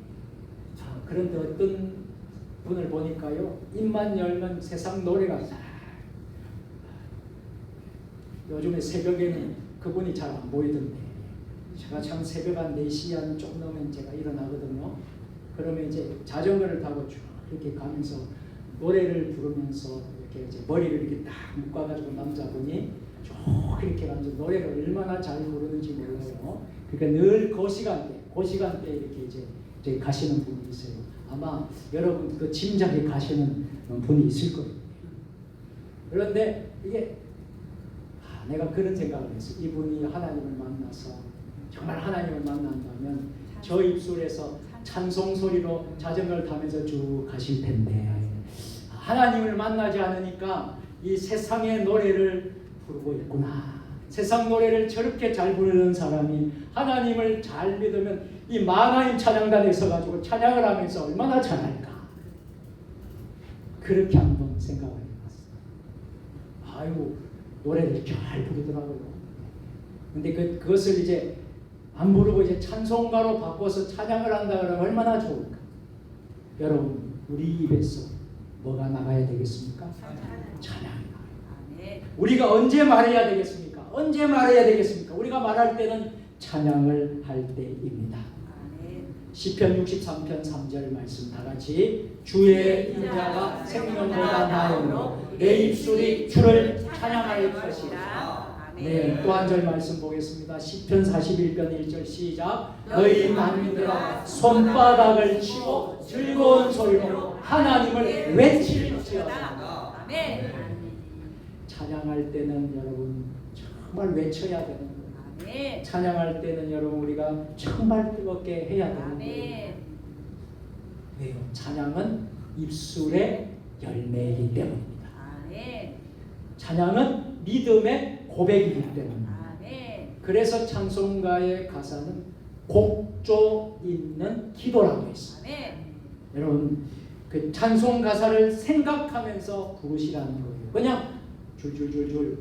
[SPEAKER 3] 그런데 어떤 분을 보니까요, 입만 열면 세상 노래가 요즘에 새벽에는 그분이 잘 안 보이던데 제가 참 새벽 한 4시 한 좀 넘으면 제가 일어나거든요. 그러면 이제 자전거를 타고 쭉 이렇게 가면서 노래를 부르면서 이렇게 이제 머리를 이렇게 딱 묶어가지고 남자분이 쭉 이렇게 가면서 노래를 얼마나 잘 부르는지 몰라요. 그러니까 늘 그 시간대 이렇게 이제 가시는 분이 있어요. 아마 여러분 그 짐작에 가시는 분이 있을 거예요. 그런데 이게 내가 그런 생각을 했어요. 이분이 하나님을 만나서 정말 하나님을 만난다면 저 입술에서 찬송 소리로 자전거를 타면서 쭉 가실 텐데 하나님을 만나지 않으니까 이 세상의 노래를 부르고 있구나. 세상 노래를 저렇게 잘 부르는 사람이 하나님을 잘 믿으면 이 만화인 찬양단에 서가지고 찬양을 하면서 얼마나 잘할까. 그렇게 한번 생각을 해봤어요. 아유 노래를 잘 부르더라고요. 근데 그것을 이제 안 부르고 이제 찬송가로 바꿔서 찬양을 한다 그러면 얼마나 좋을까. 여러분 우리 입에서 뭐가 나가야 되겠습니까? 찬양이.
[SPEAKER 2] 아멘.
[SPEAKER 3] 우리가 언제 말해야 되겠습니까? 언제 말해야 되겠습니까? 우리가 말할 때는 찬양을 할 때입니다.
[SPEAKER 2] 아멘.
[SPEAKER 3] 시편 63편 3절 말씀 다 같이 주의 인자가 생명보다 나으므로 내 입술이 주를 찬양할 것이라. 네, 또 한 절 말씀 보겠습니다. 시편 41편 1절 시작. 너희 만민들아 손바닥을 치고 즐거운 소리로 하나님을 외칠지어다.
[SPEAKER 2] 아멘.
[SPEAKER 3] 찬양할 때는 여러분 정말 외쳐야 되는 거예요.
[SPEAKER 2] 아멘.
[SPEAKER 3] 찬양할 때는 여러분 우리가 정말 뜨겁게 해야 되는 거예요.
[SPEAKER 2] 아멘.
[SPEAKER 3] 왜요? 찬양은 입술의 열매이기 때문입니다.
[SPEAKER 2] 아멘.
[SPEAKER 3] 찬양은 믿음의 고백이기 때문입니다.
[SPEAKER 2] 아멘.
[SPEAKER 3] 그래서 찬송가의 가사는 곡조 있는 기도라고 했어요.
[SPEAKER 2] 아멘.
[SPEAKER 3] 여러분 그 찬송 가사를 생각하면서 부르시라는 거예요. 그냥 줄줄줄줄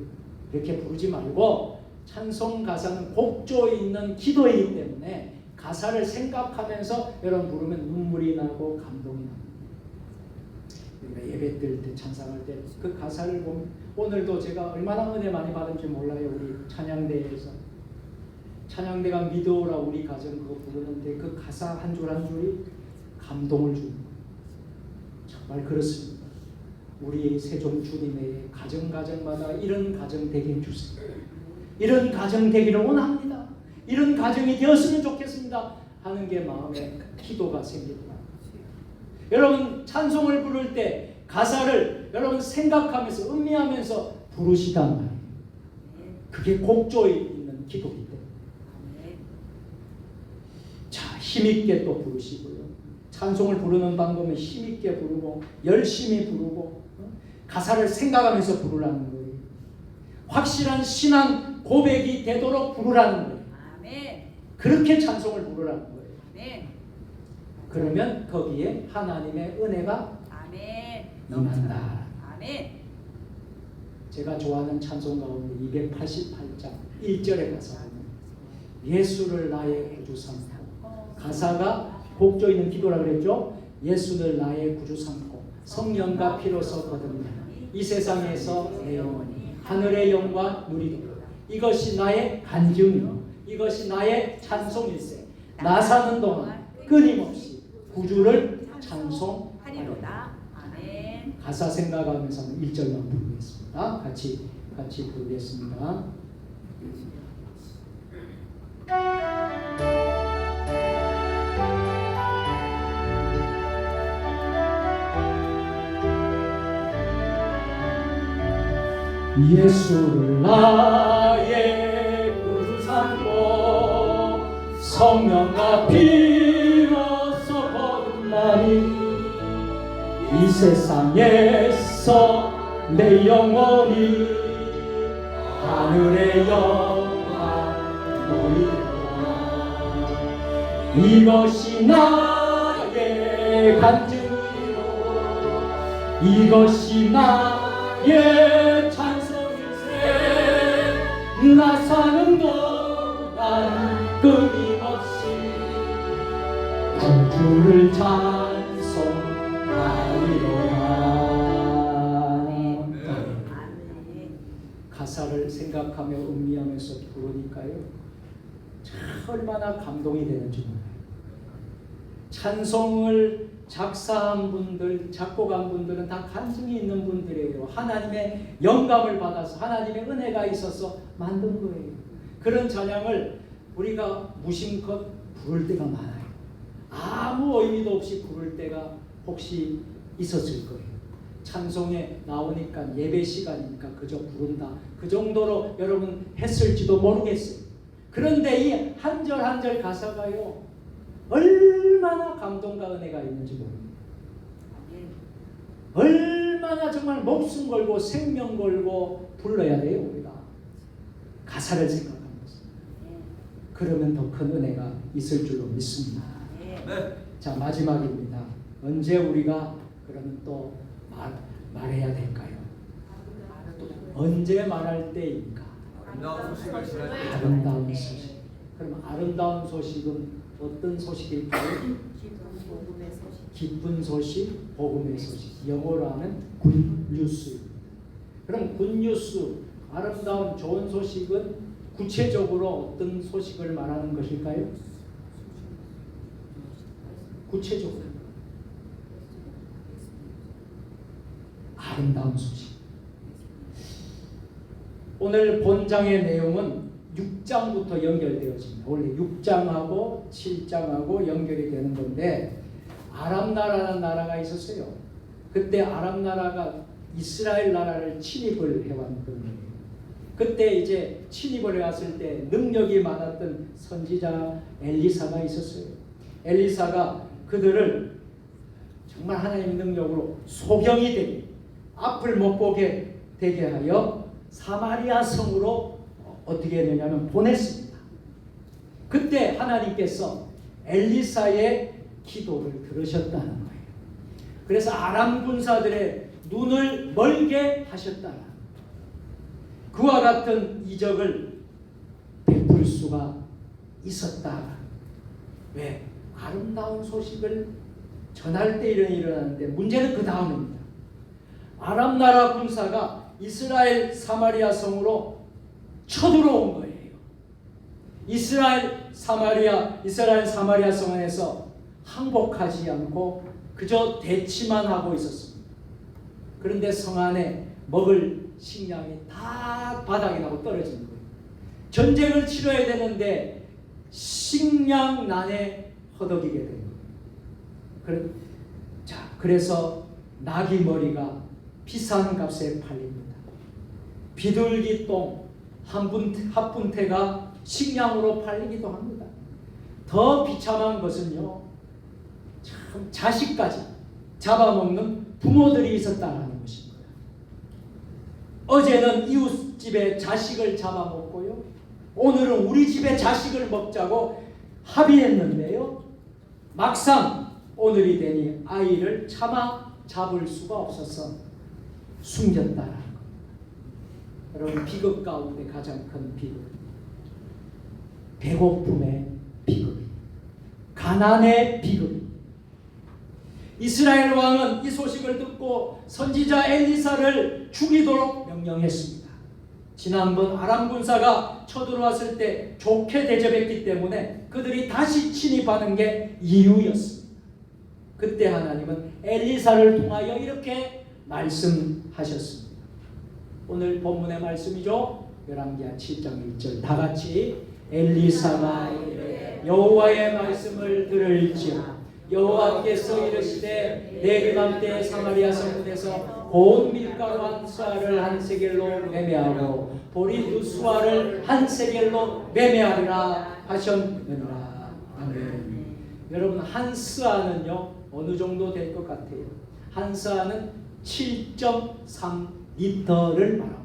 [SPEAKER 3] 이렇게 부르지 말고 찬송 가사는 곡조 있는 기도이기 때문에 가사를 생각하면서 여러분 부르면 눈물이 나고 감동이 납니다. 우리가 예배 드릴 때 찬양할 때 그 가사를 보면 오늘도 제가 얼마나 은혜 많이 받은지 몰라요. 우리 찬양대에서 찬양대가 믿어오라 우리 가정 그거 부르는데 그 가사 한 줄 한 줄이 감동을 주는 거예요. 정말 그렇습니다. 우리 세종 주님의 가정마다 이런 가정 되게 해주세요. 이런 가정 되기를 원합니다. 이런 가정이 되었으면 좋겠습니다 하는 게 마음에 기도가 생기더라고요. 여러분 찬송을 부를 때 가사를 여러분 생각하면서 음미하면서 부르시단 말이에요. 그게 곡조에 있는 기도이기 때문에. 자, 힘있게 또 부르시고요. 찬송을 부르는 방법은 힘있게 부르고 열심히 부르고 가사를 생각하면서 부르라는 거예요. 확실한 신앙 고백이 되도록 부르라는 거예요.
[SPEAKER 2] 아멘.
[SPEAKER 3] 그렇게 찬송을 부르라는 거예요.
[SPEAKER 2] 아멘.
[SPEAKER 3] 그러면 거기에 하나님의 은혜가
[SPEAKER 2] 아멘.
[SPEAKER 3] 임한다.
[SPEAKER 2] 아멘.
[SPEAKER 3] 제가 좋아하는 찬송 가운데 288장 1절에 가서 예수를 나의 구주 삼고 가사가 곡조 있는 기도라 그랬죠. 예수를 나의 구주 삼고 성령과 피로서 거듭나 이 세상에서 내 영혼이 하늘의 영광 누리도록 이것이 나의 간증이요 이것이 나의 찬송일세. 나 사는 동안 끊임없이 구주를 찬송하리로다.
[SPEAKER 2] 아멘.
[SPEAKER 3] 가사 생각하면서 1절만 부르겠습니다. 같이 부르겠습니다. 예수를 나의 구주 삼고 성령과 피로서 거듭나니 이 세상에서 내 영혼이 하늘의 영광 누리리라. 이것이 나의 간증이요 이것이 나의 찬송일세. 나 사는 동안 끊임없이 구주를 가사를 생각하며 음미하면서 부르니까요 참 얼마나 감동이 되는지 몰라요. 찬송을 작사한 분들, 작곡한 분들은 다 간증이 있는 분들이에요. 하나님의 영감을 받아서 하나님의 은혜가 있어서 만든 거예요. 그런 찬양을 우리가 무심껏 부를 때가 많아요. 아무 의미도 없이 부를 때가 혹시 있었을 거예요. 찬송에 나오니까 예배 시간이니까 그저 부른다. 그 정도로 여러분 했을지도 모르겠어요. 그런데 이 한 절 한 절 가사가요 얼마나 감동과 은혜가 있는지 모릅니다. 얼마나 정말 목숨 걸고 생명 걸고 불러야 돼요. 우리가 가사를 생각하면서. 그러면 더 큰 은혜가 있을 줄로 믿습니다. 자, 마지막입니다. 언제 우리가 그러면 또 말해야 될까요? 언제 말할 때입니까?
[SPEAKER 4] 아름다운 소식을 전하지.
[SPEAKER 3] 아름다운 소식. 그럼 아름다운 소식은 어떤 소식일까요? 기쁜 소식, 복음의 소식, 영어로 하면 굿뉴스. 그럼 굿뉴스, 아름다운 좋은 소식은 구체적으로 어떤 소식을 말하는 것일까요? 구체적으로 아름다운 소식. 오늘 본장의 내용은 6장부터 연결되어집니다. 원래 6장하고 7장하고 연결이 되는 건데, 아람 나라라는 나라가 있었어요. 그때 아람 나라가 이스라엘 나라를 침입을 해왔던 거예요. 그때 이제 침입을 해왔을 때 능력이 많았던 선지자 엘리사가 있었어요. 엘리사가 그들을 정말 하나님의 능력으로 소경이 되게, 앞을 못 보게 되게 하여 사마리아 성으로 어떻게 되냐면 보냈습니다. 그때 하나님께서 엘리사의 기도를 들으셨다는 거예요. 그래서 아람 군사들의 눈을 멀게 하셨다는, 그와 같은 이적을 베풀 수가 있었다. 왜? 아름다운 소식을 전할 때 이런 일이 일어나는데, 문제는 그 다음입니다. 아람 나라 군사가 이스라엘 사마리아 성으로 쳐들어온 거예요. 이스라엘 사마리아 성 안에서 항복하지 않고 그저 대치만 하고 있었습니다. 그런데 성 안에 먹을 식량이 다 바닥이 나고 떨어진 거예요. 전쟁을 치러야 되는데 식량난에 허덕이게 된 거예요. 그래서 나귀 머리가 비싼 값에 팔립니다. 비둘기 똥 한 분태가 식량으로 팔리기도 합니다. 더 비참한 것은요, 참 자식까지 잡아먹는 부모들이 있었다는 것입니다. 어제는 이웃집에 자식을 잡아먹고요, 오늘은 우리 집에 자식을 먹자고 합의했는데요, 막상 오늘이 되니 아이를 차마 잡을 수가 없어서 숨겼다라는 것. 여러분, 비극 가운데 가장 큰 비극, 배고픔의 비극, 가난의 비극. 이스라엘 왕은 이 소식을 듣고 선지자 엘리사를 죽이도록 명령했습니다. 지난번 아람 군사가 쳐들어왔을 때 좋게 대접했기 때문에 그들이 다시 침입하는 게 이유였습니다. 그때 하나님은 엘리사를 통하여 이렇게 말씀하셨습니다. 오늘 본문의 말씀이죠. 열왕기하 7장 1절 다 같이, 엘리사가 여호와의 말씀을 들을지어 여호와께서 이르시되 내일 맘때 사마리아 성문에서 고운 밀가루 한 수아를 한 세겔로 매매하고 보리 두 수아를 한 세겔로 매매하리라 하셨느니라. 아멘. 여러분, 한 스아는요 어느 정도 될 것 같아요? 한 스아는 7.3리터를 말합니다.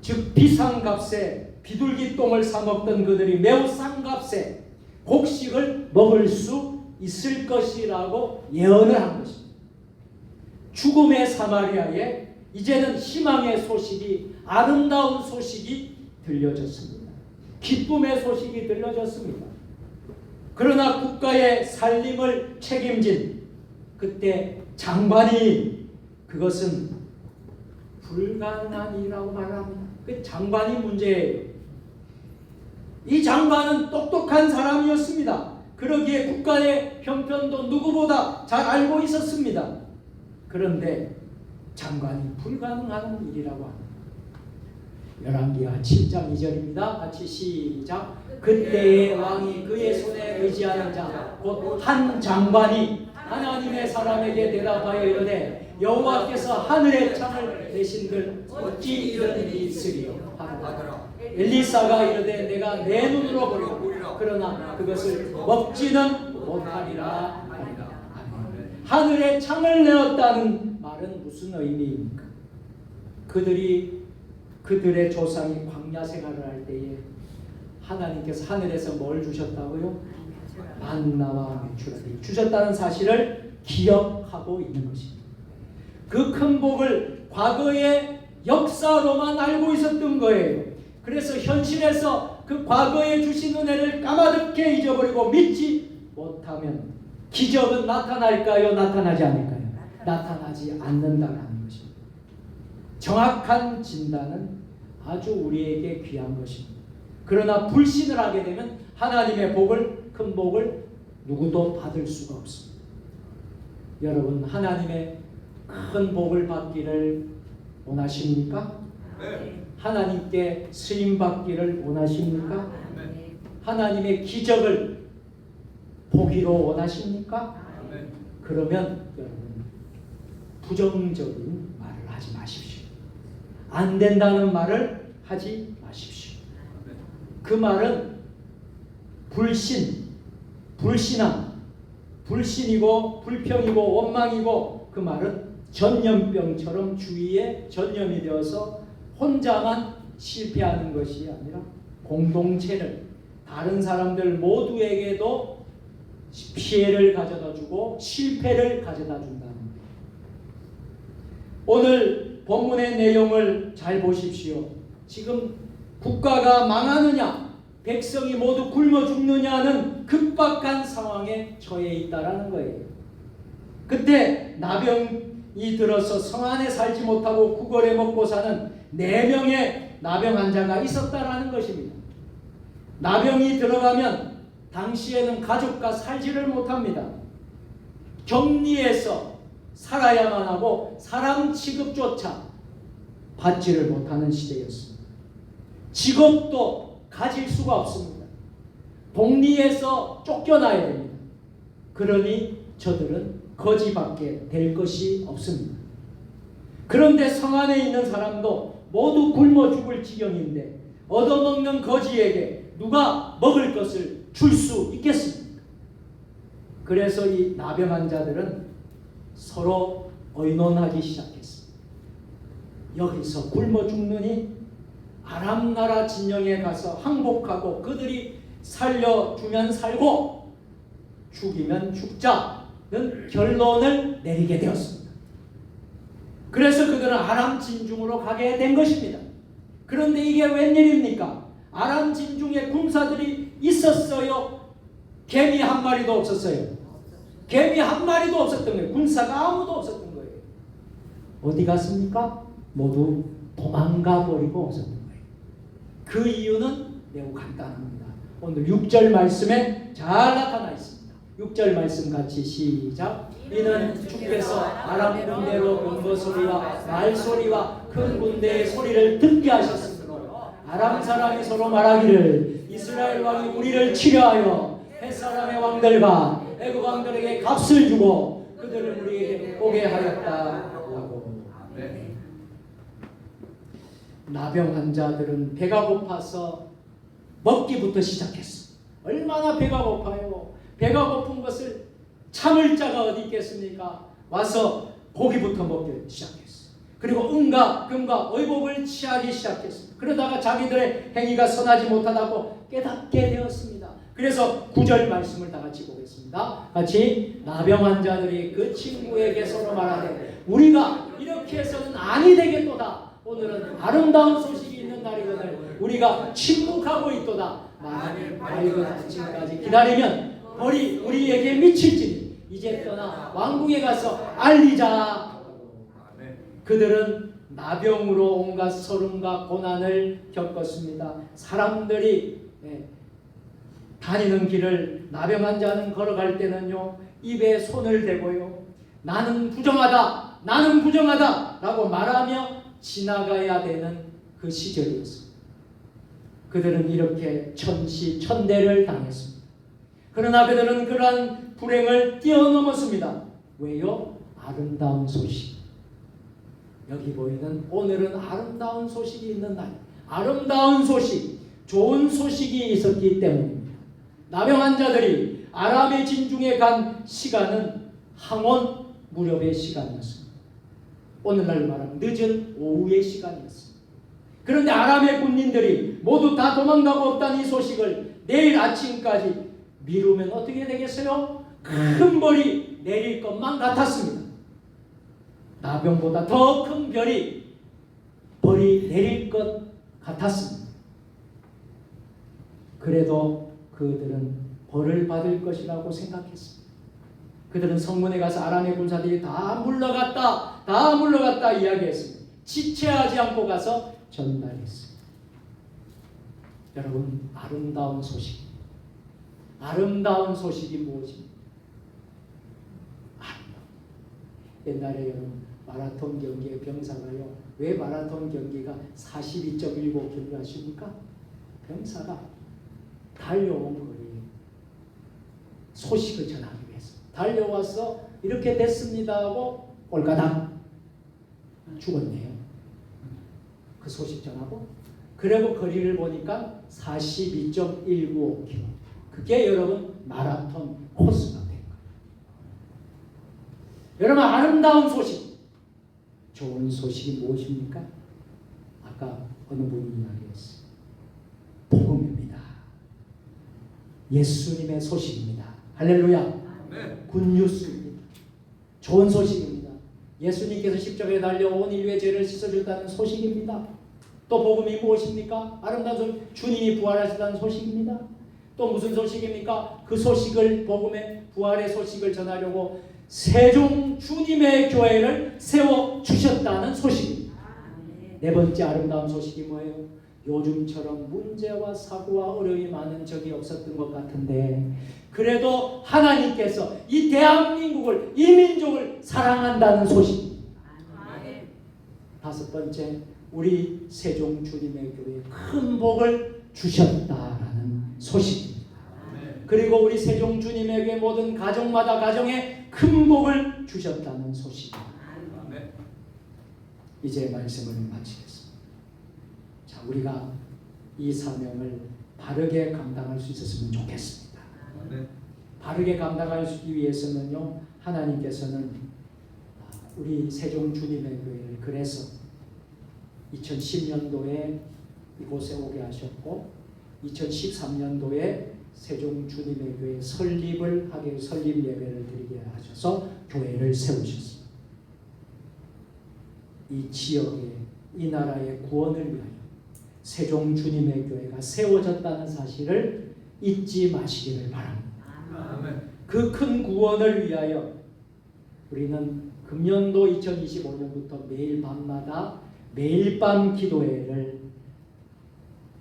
[SPEAKER 3] 즉 비싼 값에 비둘기 똥을 사 먹던 그들이 매우 싼 값에 곡식을 먹을 수 있을 것이라고 예언을 한 것입니다. 죽음의 사마리아에 이제는 희망의 소식이, 아름다운 소식이 들려졌습니다. 기쁨의 소식이 들려졌습니다. 그러나 국가의 살림을 책임진 그때 장관이 그것은 불가능한 일이라고 말합니다. 그 장관이 문제예요. 이 장관은 똑똑한 사람이었습니다. 그러기에 국가의 형편도 누구보다 잘 알고 있었습니다. 그런데 장관이 불가능한 일이라고 합니다. 열왕기하 7장 2절입니다. 같이 시작. 그때의 왕이 그의 손에 의지하는 자 곧 한 장관이 하나님의 사람에게 대답하여 이르되 여호와께서 하늘의 창을 내신들 어찌 이런 일이 있으리요 하더라. 엘리사가 이르되 내가 내 눈으로 보리라. 그러나 그것을 먹지는 못하리라 하리라. 하늘의 창을 내었다는 말은 무슨 의미입니까? 그들의 조상이 광야 생활을 할 때에 하나님께서 하늘에서 뭘 주셨다고요? 만나와 메추라기 주셨다는 사실을 기억하고 있는 것입니다. 그 큰 복을 과거의 역사로만 알고 있었던 거예요. 그래서 현실에서 그 과거에 주신 은혜를 까마득히 잊어버리고 믿지 못하면 기적은 나타날까요? 나타나지 않을까요? 나타나지 않는다는 것입니다. 정확한 진단은 아주 우리에게 귀한 것입니다. 그러나 불신을 하게 되면 하나님의 복을, 큰 복을 누구도 받을 수가 없습니다. 여러분, 하나님의 큰 복을 받기를 원하십니까?
[SPEAKER 4] 네.
[SPEAKER 3] 하나님께 쓰임 받기를 원하십니까?
[SPEAKER 4] 네.
[SPEAKER 3] 하나님의 기적을 보기로 원하십니까?
[SPEAKER 4] 네.
[SPEAKER 3] 그러면 여러분, 부정적인 말을 하지 마십시오. 안 된다는 말을 하지 마십시오. 그 말은 불신, 불신함, 불신이고 불평이고 원망이고, 그 말은 전염병처럼 주위에 전염이 되어서 혼자만 실패하는 것이 아니라 공동체를, 다른 사람들 모두에게도 피해를 가져다 주고 실패를 가져다 준다는 거예요. 오늘 본문의 내용을 잘 보십시오. 지금 국가가 망하느냐, 백성이 모두 굶어 죽느냐는 급박한 상황에 처해 있다라는 거예요. 그때 나병이 들어서 성 안에 살지 못하고 구걸에 먹고 사는 4명의 나병 환자가 있었다라는 것입니다. 나병이 들어가면 당시에는 가족과 살지를 못합니다. 격리해서 살아야만 하고 사람 취급조차 받지를 못하는 시대였습니다. 직업도 가질 수가 없습니다. 독리해서 쫓겨나야 됩니다. 그러니 저들은 거지밖에 될 것이 없습니다. 그런데 성 안에 있는 사람도 모두 굶어 죽을 지경인데 얻어먹는 거지에게 누가 먹을 것을 줄 수 있겠습니까? 그래서 이 나병 환자들은 서로 의논하기 시작했습니다. 여기서 굶어 죽느니 아람 나라 진영에 가서 항복하고 그들이 살려주면 살고 죽이면 죽자는 결론을 내리게 되었습니다. 그래서 그들은 아람 진중으로 가게 된 것입니다. 그런데 이게 웬일입니까? 아람 진중에 군사들이 있었어요? 개미 한 마리도 없었어요? 개미 한 마리도 없었던 거예요. 군사가 아무도 없었던 거예요. 어디 갔습니까? 모두 도망가 버리고 없었던 거예요. 그 이유는 매우 간단합니다. 오늘 6절 말씀에 잘 나타나 있습니다. 6절 말씀 같이 시작. 이는 주께서 아람 군대로 병거 소리와 말 소리와 큰 군대의 소리를 듣게 하셨으므로 아람 사람이 서로 말하기를 이스라엘 왕이 우리를 치려하여 햇사람의 왕들과 애국 왕들에게 값을 주고 그들을 우리에게 오게 하였다라고. 나병 환자들은 배가 고파서 먹기부터 시작했어. 얼마나 배가 고파요. 배가 고픈 것을 참을 자가 어디 있겠습니까? 와서 고기부터 먹기 시작했어. 그리고 은과 금과 의복을 취하기 시작했습니다. 그러다가 자기들의 행위가 선하지 못하다고 깨닫게 되었습니다. 그래서 9절 말씀을 다 같이 보겠습니다. 같이 나병 환자들이 그 친구에게 서로 말하되 우리가 이렇게 해서는 아니 되겠도다. 오늘은 아름다운 소식이 있는 날이거늘 우리가 침묵하고 있도다. 만일 밝은 아침까지 기다리면 벌이 우리에게 미칠지니 이제 떠나 왕궁에 가서 알리자. 그들은 나병으로 온갖 서름과 고난을 겪었습니다. 사람들이 다니는 길을 나병 환자는 걸어갈 때는요 입에 손을 대고요 나는 부정하다 나는 부정하다 라고 말하며 지나가야 되는 그 시절이었습니다. 그들은 이렇게 천시천대를 당했습니다. 그러나 그들은 그러한 불행을 뛰어넘었습니다. 왜요? 아름다운 소식. 여기 보이는 오늘은 아름다운 소식이 있는 날, 아름다운 소식, 좋은 소식이 있었기 때문입니다. 나병 환자들이 아람의 진중에 간 시간은 항원 무렵의 시간이었습니다. 오늘날 말하면 늦은 오후의 시간이었습니다. 그런데 아람의 군인들이 모두 다 도망가고 없다는 이 소식을 내일 아침까지 미루면 어떻게 되겠어요? 큰 벌이 내릴 것만 같았습니다. 나병보다 더 큰 벌이 내릴 것 같았습니다. 그래도 그들은 벌을 받을 것이라고 생각했습니다. 그들은 성문에 가서 아람의 군사들이 다 물러갔다 이야기했습니다. 지체하지 않고 가서 전달했습니다. 여러분, 아름다운 소식이 무엇입니까? 옛날에 여러분 마라톤 경기의 병사가요, 왜 마라톤 경기가 42.19km 하십니까? 병사가 달려온 거리에 소식을 전하기 위해서 달려와서 이렇게 됐습니다 하고 올가당 죽었네요. 그 소식 전하고, 그리고 거리를 보니까 42.195km. 그게 여러분 마라톤 코스가 된 거예요. 여러분, 아름다운 소식, 좋은 소식이 무엇입니까? 아까 어느 분이 이야기했어요. 복음입니다. 예수님의 소식입니다. 할렐루야. 굿뉴스입니다. 좋은 소식입니다. 예수님께서 십자가에 달려 온 인류의 죄를 씻어줬다는 소식입니다. 또 복음이 무엇입니까? 아름다운 소식, 주님이 부활하셨다는 소식입니다. 또 무슨 소식입니까? 그 소식을, 복음의 부활의 소식을 전하려고 세종 주님의 교회를 세워주셨다는 소식입니다. 네 번째 아름다운 소식이 뭐예요? 요즘처럼 문제와 사고와 어려움이 많은 적이 없었던 것 같은데, 그래도 하나님께서 이 대한민국을, 이 민족을 사랑한다는 소식입니다. 다섯 번째, 우리 세종 주님의 교회에 큰 복을 주셨다라는 소식입니다. 그리고 우리 세종 주님의 교회 모든 가정마다 가정에 큰 복을 주셨다는 소식입니다. 이제 말씀을 마치겠습니다. 자, 우리가 이 사명을 바르게 감당할 수 있었으면 좋겠습니다. 바르게 감당하기 위해서는요, 하나님께서는 우리 세종 주님의 교회를 그래서 2010년도에 이곳에 오게 하셨고, 2013년도에 세종 주님의 교회 설립을 하게, 설립 예배를 드리게 하셔서 교회를 세우셨습니다. 이 지역의, 이 나라의 구원을 위하여 세종 주님의 교회가 세워졌다는 사실을 잊지 마시기를 바랍니다. 그 큰 구원을 위하여 우리는 금년도 2025년부터 매일 밤마다 매일 밤 기도회를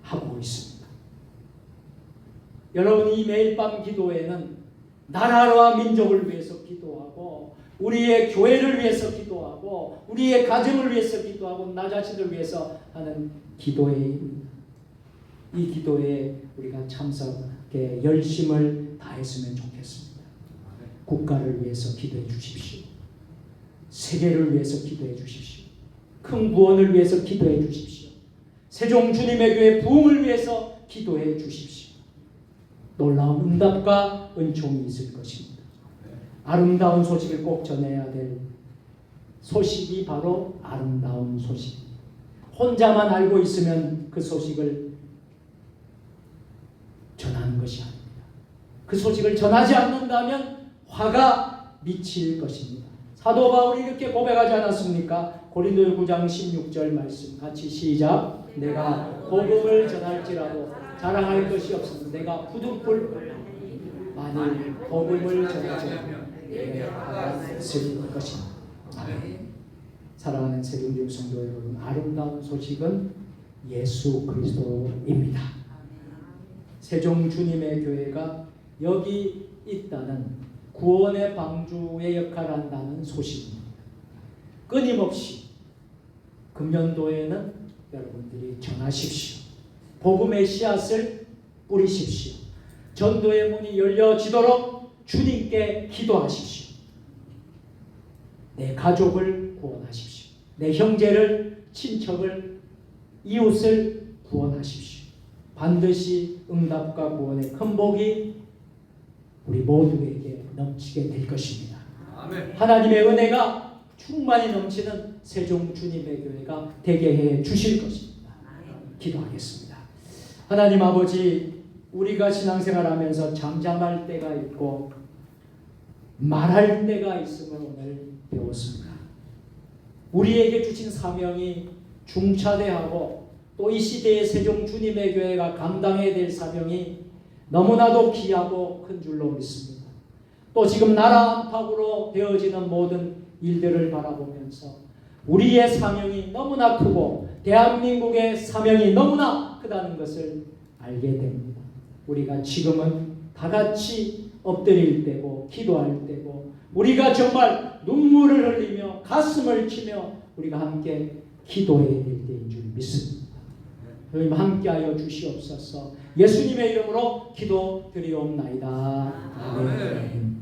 [SPEAKER 3] 하고 있습니다. 여러분, 이 매일 밤 기도회는 나라와 민족을 위해서 기도하고, 우리의 교회를 위해서 기도하고, 우리의 가정을 위해서 기도하고, 나 자신을 위해서 하는 기도회입니다. 이 기도회에 우리가 참석에 열심을 다했으면 좋겠습니다. 국가를 위해서 기도해 주십시오. 세계를 위해서 기도해 주십시오. 큰 구원을 위해서 기도해 주십시오. 세종 주님의 교회 부흥을 위해서 기도해 주십시오. 놀라운 응답과 은총이 있을 것입니다. 아름다운 소식을 꼭 전해야 될 소식이 바로 아름다운 소식입니다. 혼자만 알고 있으면 그 소식을 전하는 것이 아닙니다. 그 소식을 전하지 않는다면 화가 미칠 것입니다. 사도 바울이 이렇게 고백하지 않았습니까? 고린도 9장 16절 말씀 같이 시작. 내가 복음을 전할지라도 자랑할 것이 없으면 내가 부둥불, 만일 복음을 전하지 않으면 내가 화가 있을 것입니다. 사랑하는 세종교회 성도 여러분, 아름다운 소식은 예수 그리스도입니다. 세종 주님의 교회가 여기 있다는, 구원의 방주의 역할을 한다는 소식입니다. 끊임없이 금년도에는 여러분들이 전하십시오. 복음의 씨앗을 뿌리십시오. 전도의 문이 열려지도록 주님께 기도하십시오. 내 가족을 구원하십시오. 내 형제를, 친척을, 이웃을 구원하십시오. 반드시 응답과 구원의 큰 복이 우리 모두에게 넘치게 될 것입니다. 아멘. 하나님의 은혜가 충만히 넘치는 세종 주님의 교회가 되게 해 주실 것입니다. 기도하겠습니다. 하나님 아버지, 우리가 신앙생활하면서 잠잠할 때가 있고 말할 때가 있음을 오늘 배웠습니다. 우리에게 주신 사명이 중차대하고 또 이 시대의 세종 주님의 교회가 감당해야 될 사명이 너무나도 귀하고 큰 줄로 믿습니다. 또 지금 나라 안팎으로 되어지는 모든 일들을 바라보면서 우리의 사명이 너무나 크고 대한민국의 사명이 너무나 크다는 것을 알게 됩니다. 우리가 지금은 다 같이 엎드릴 때고 기도할 때고 우리가 정말 눈물을 흘리며 가슴을 치며 우리가 함께 기도해야 될 때인 줄 믿습니다. 하나님 함께하여 주시옵소서. 예수님의 이름으로 기도드리옵나이다. 아멘.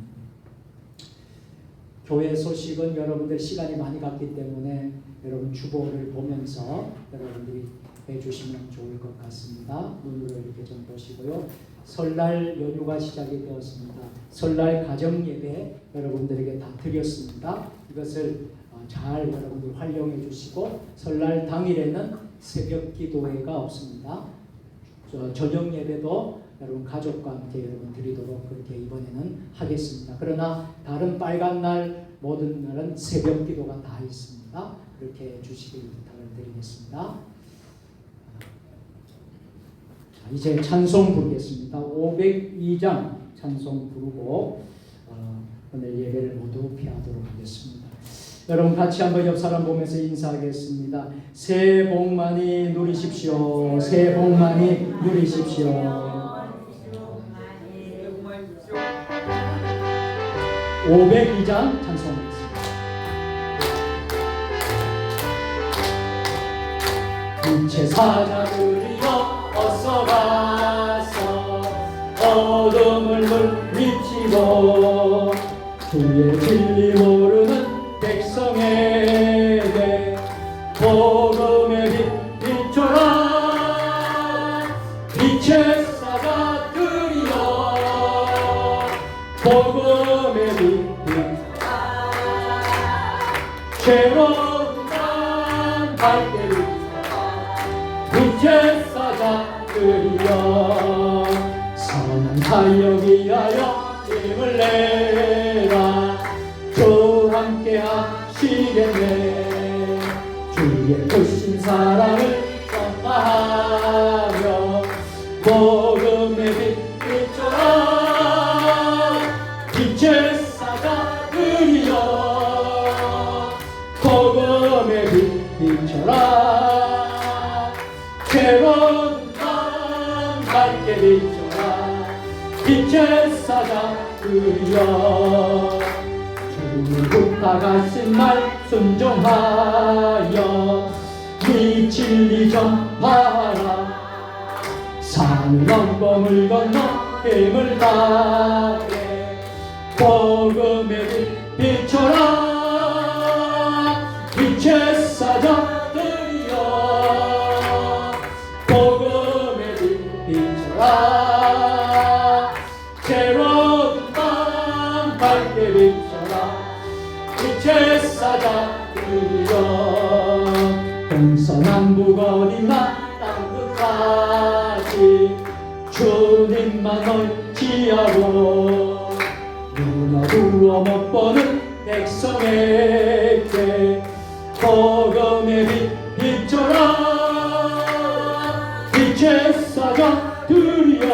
[SPEAKER 3] 교회 소식은 여러분들 시간이 많이 갔기 때문에 여러분 주보를 보면서 여러분들이 해주시면 좋을 것 같습니다. 눈으로 이렇게 좀 보시고요. 설날 연휴가 시작이 되었습니다. 설날 가정 예배 여러분들에게 다 드렸습니다. 이것을 잘 여러분들 활용해 주시고 설날 당일에는 새벽 기도회가 없습니다. 저녁 예배도 여러분 가족과 함께 여러분 드리도록 그렇게 이번에는 하겠습니다. 그러나 다른 빨간 날 모든 날은 새벽 기도가 다 있습니다. 그렇게 해주시길 부탁을 드리겠습니다. 이제 찬송 부르겠습니다. 502장 찬송 부르고 오늘 예배를 모두 피하도록 하겠습니다. 여러분 같이 한번 옆 사람 보면서 인사하겠습니다. 새해 복 많이 누리십시오. 새해 복 많이 누리십시오. 502장 찬송하겠습니다. 빛의 사자들이여 어서 가서 어둠을 물리치고 주의 진리 모르는 백성에게 복음의 빛 비춰라. 빛의 사자들이여 복음의 빛 비춰라. 괴로운 땅 밝게 비춰라. 빛의 사자들이여 선한 사역 위하여 힘을 내라. 주 함께 하시겠네. 주의 크신 사랑을 전파하며 복음의 빛 비춰라. 빛의 사자들이여 복음의 빛 비춰라. 괴로운 땅 밝게 비춰라. 빛의 사자들이여 부탁하신 말 순종하여 네 진리 전하라. 산을 넘고 건너 힘을 다해 복음의 빛 비춰라. 빛의 사자들이여 복음의 빛 비춰라. 괴로운 땅 밝게 비춰라. 빛의 사자들이여 동서남북 어디나 땅끝까지 주님만 의지하고 눈어두어 못 보는 백성에게 복음의 빛 비춰라. 빛의 사자들이여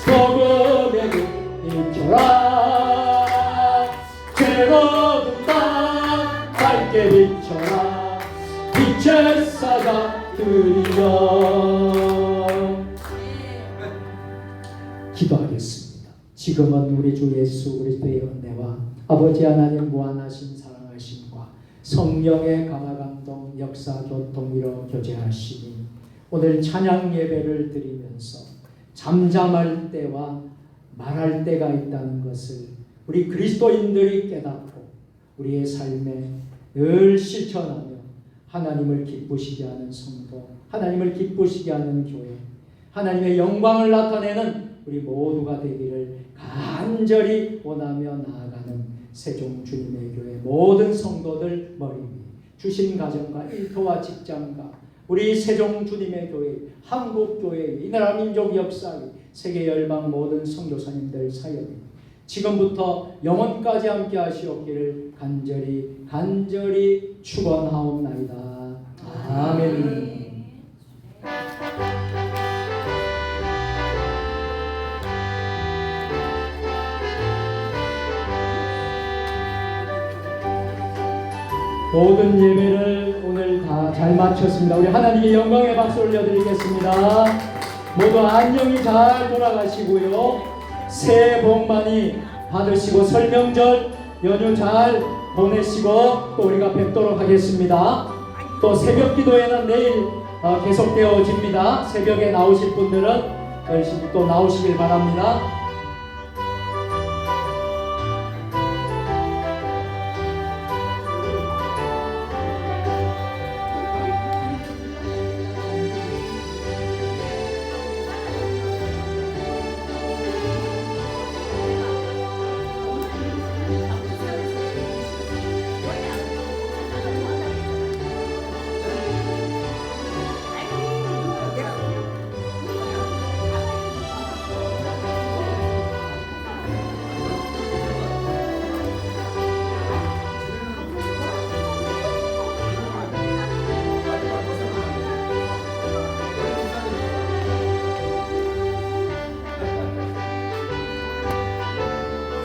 [SPEAKER 3] 복음의 빛 비춰라. 괴로운 땅 밝게 비춰라. 빛의 사자들이여. 기도하겠습니다. 지금은 우리 주 예수 그리스도의 은혜와 아버지 하나님 무한하신 사랑하심과 성령의 감화감동 역사 교통으로 교제하시니 오늘 찬양 예배를 드리면서 잠잠할 때와 말할 때가 있다는 것을 우리 그리스도인들이 깨닫고 우리의 삶에 늘 실천하며 하나님을 기쁘시게 하는 성도, 하나님을 기쁘시게 하는 교회, 하나님의 영광을 나타내는 우리 모두가 되기를 간절히 원하며 나아가는 세종 주님의 교회 모든 성도들 머리 위에 주신 가정과 일터와 직장과 우리 세종 주님의 교회, 한국교회, 이 나라 민족 역사의 세계 열방 모든 선교사님들 사역이 지금부터 영원까지 함께 하시옵기를 간절히 축원하옵나이다. 아멘. 모든 예배를 오늘 다 잘 마쳤습니다. 우리 하나님께 영광의 박수 올려드리겠습니다. 모두 안녕히 잘 돌아가시고요. 새해 복 많이 받으시고 설명절 연휴 잘 보내시고 또 우리가 뵙도록 하겠습니다. 또 새벽 기도회는 내일 계속되어집니다. 새벽에 나오실 분들은 열심히 또 나오시길 바랍니다.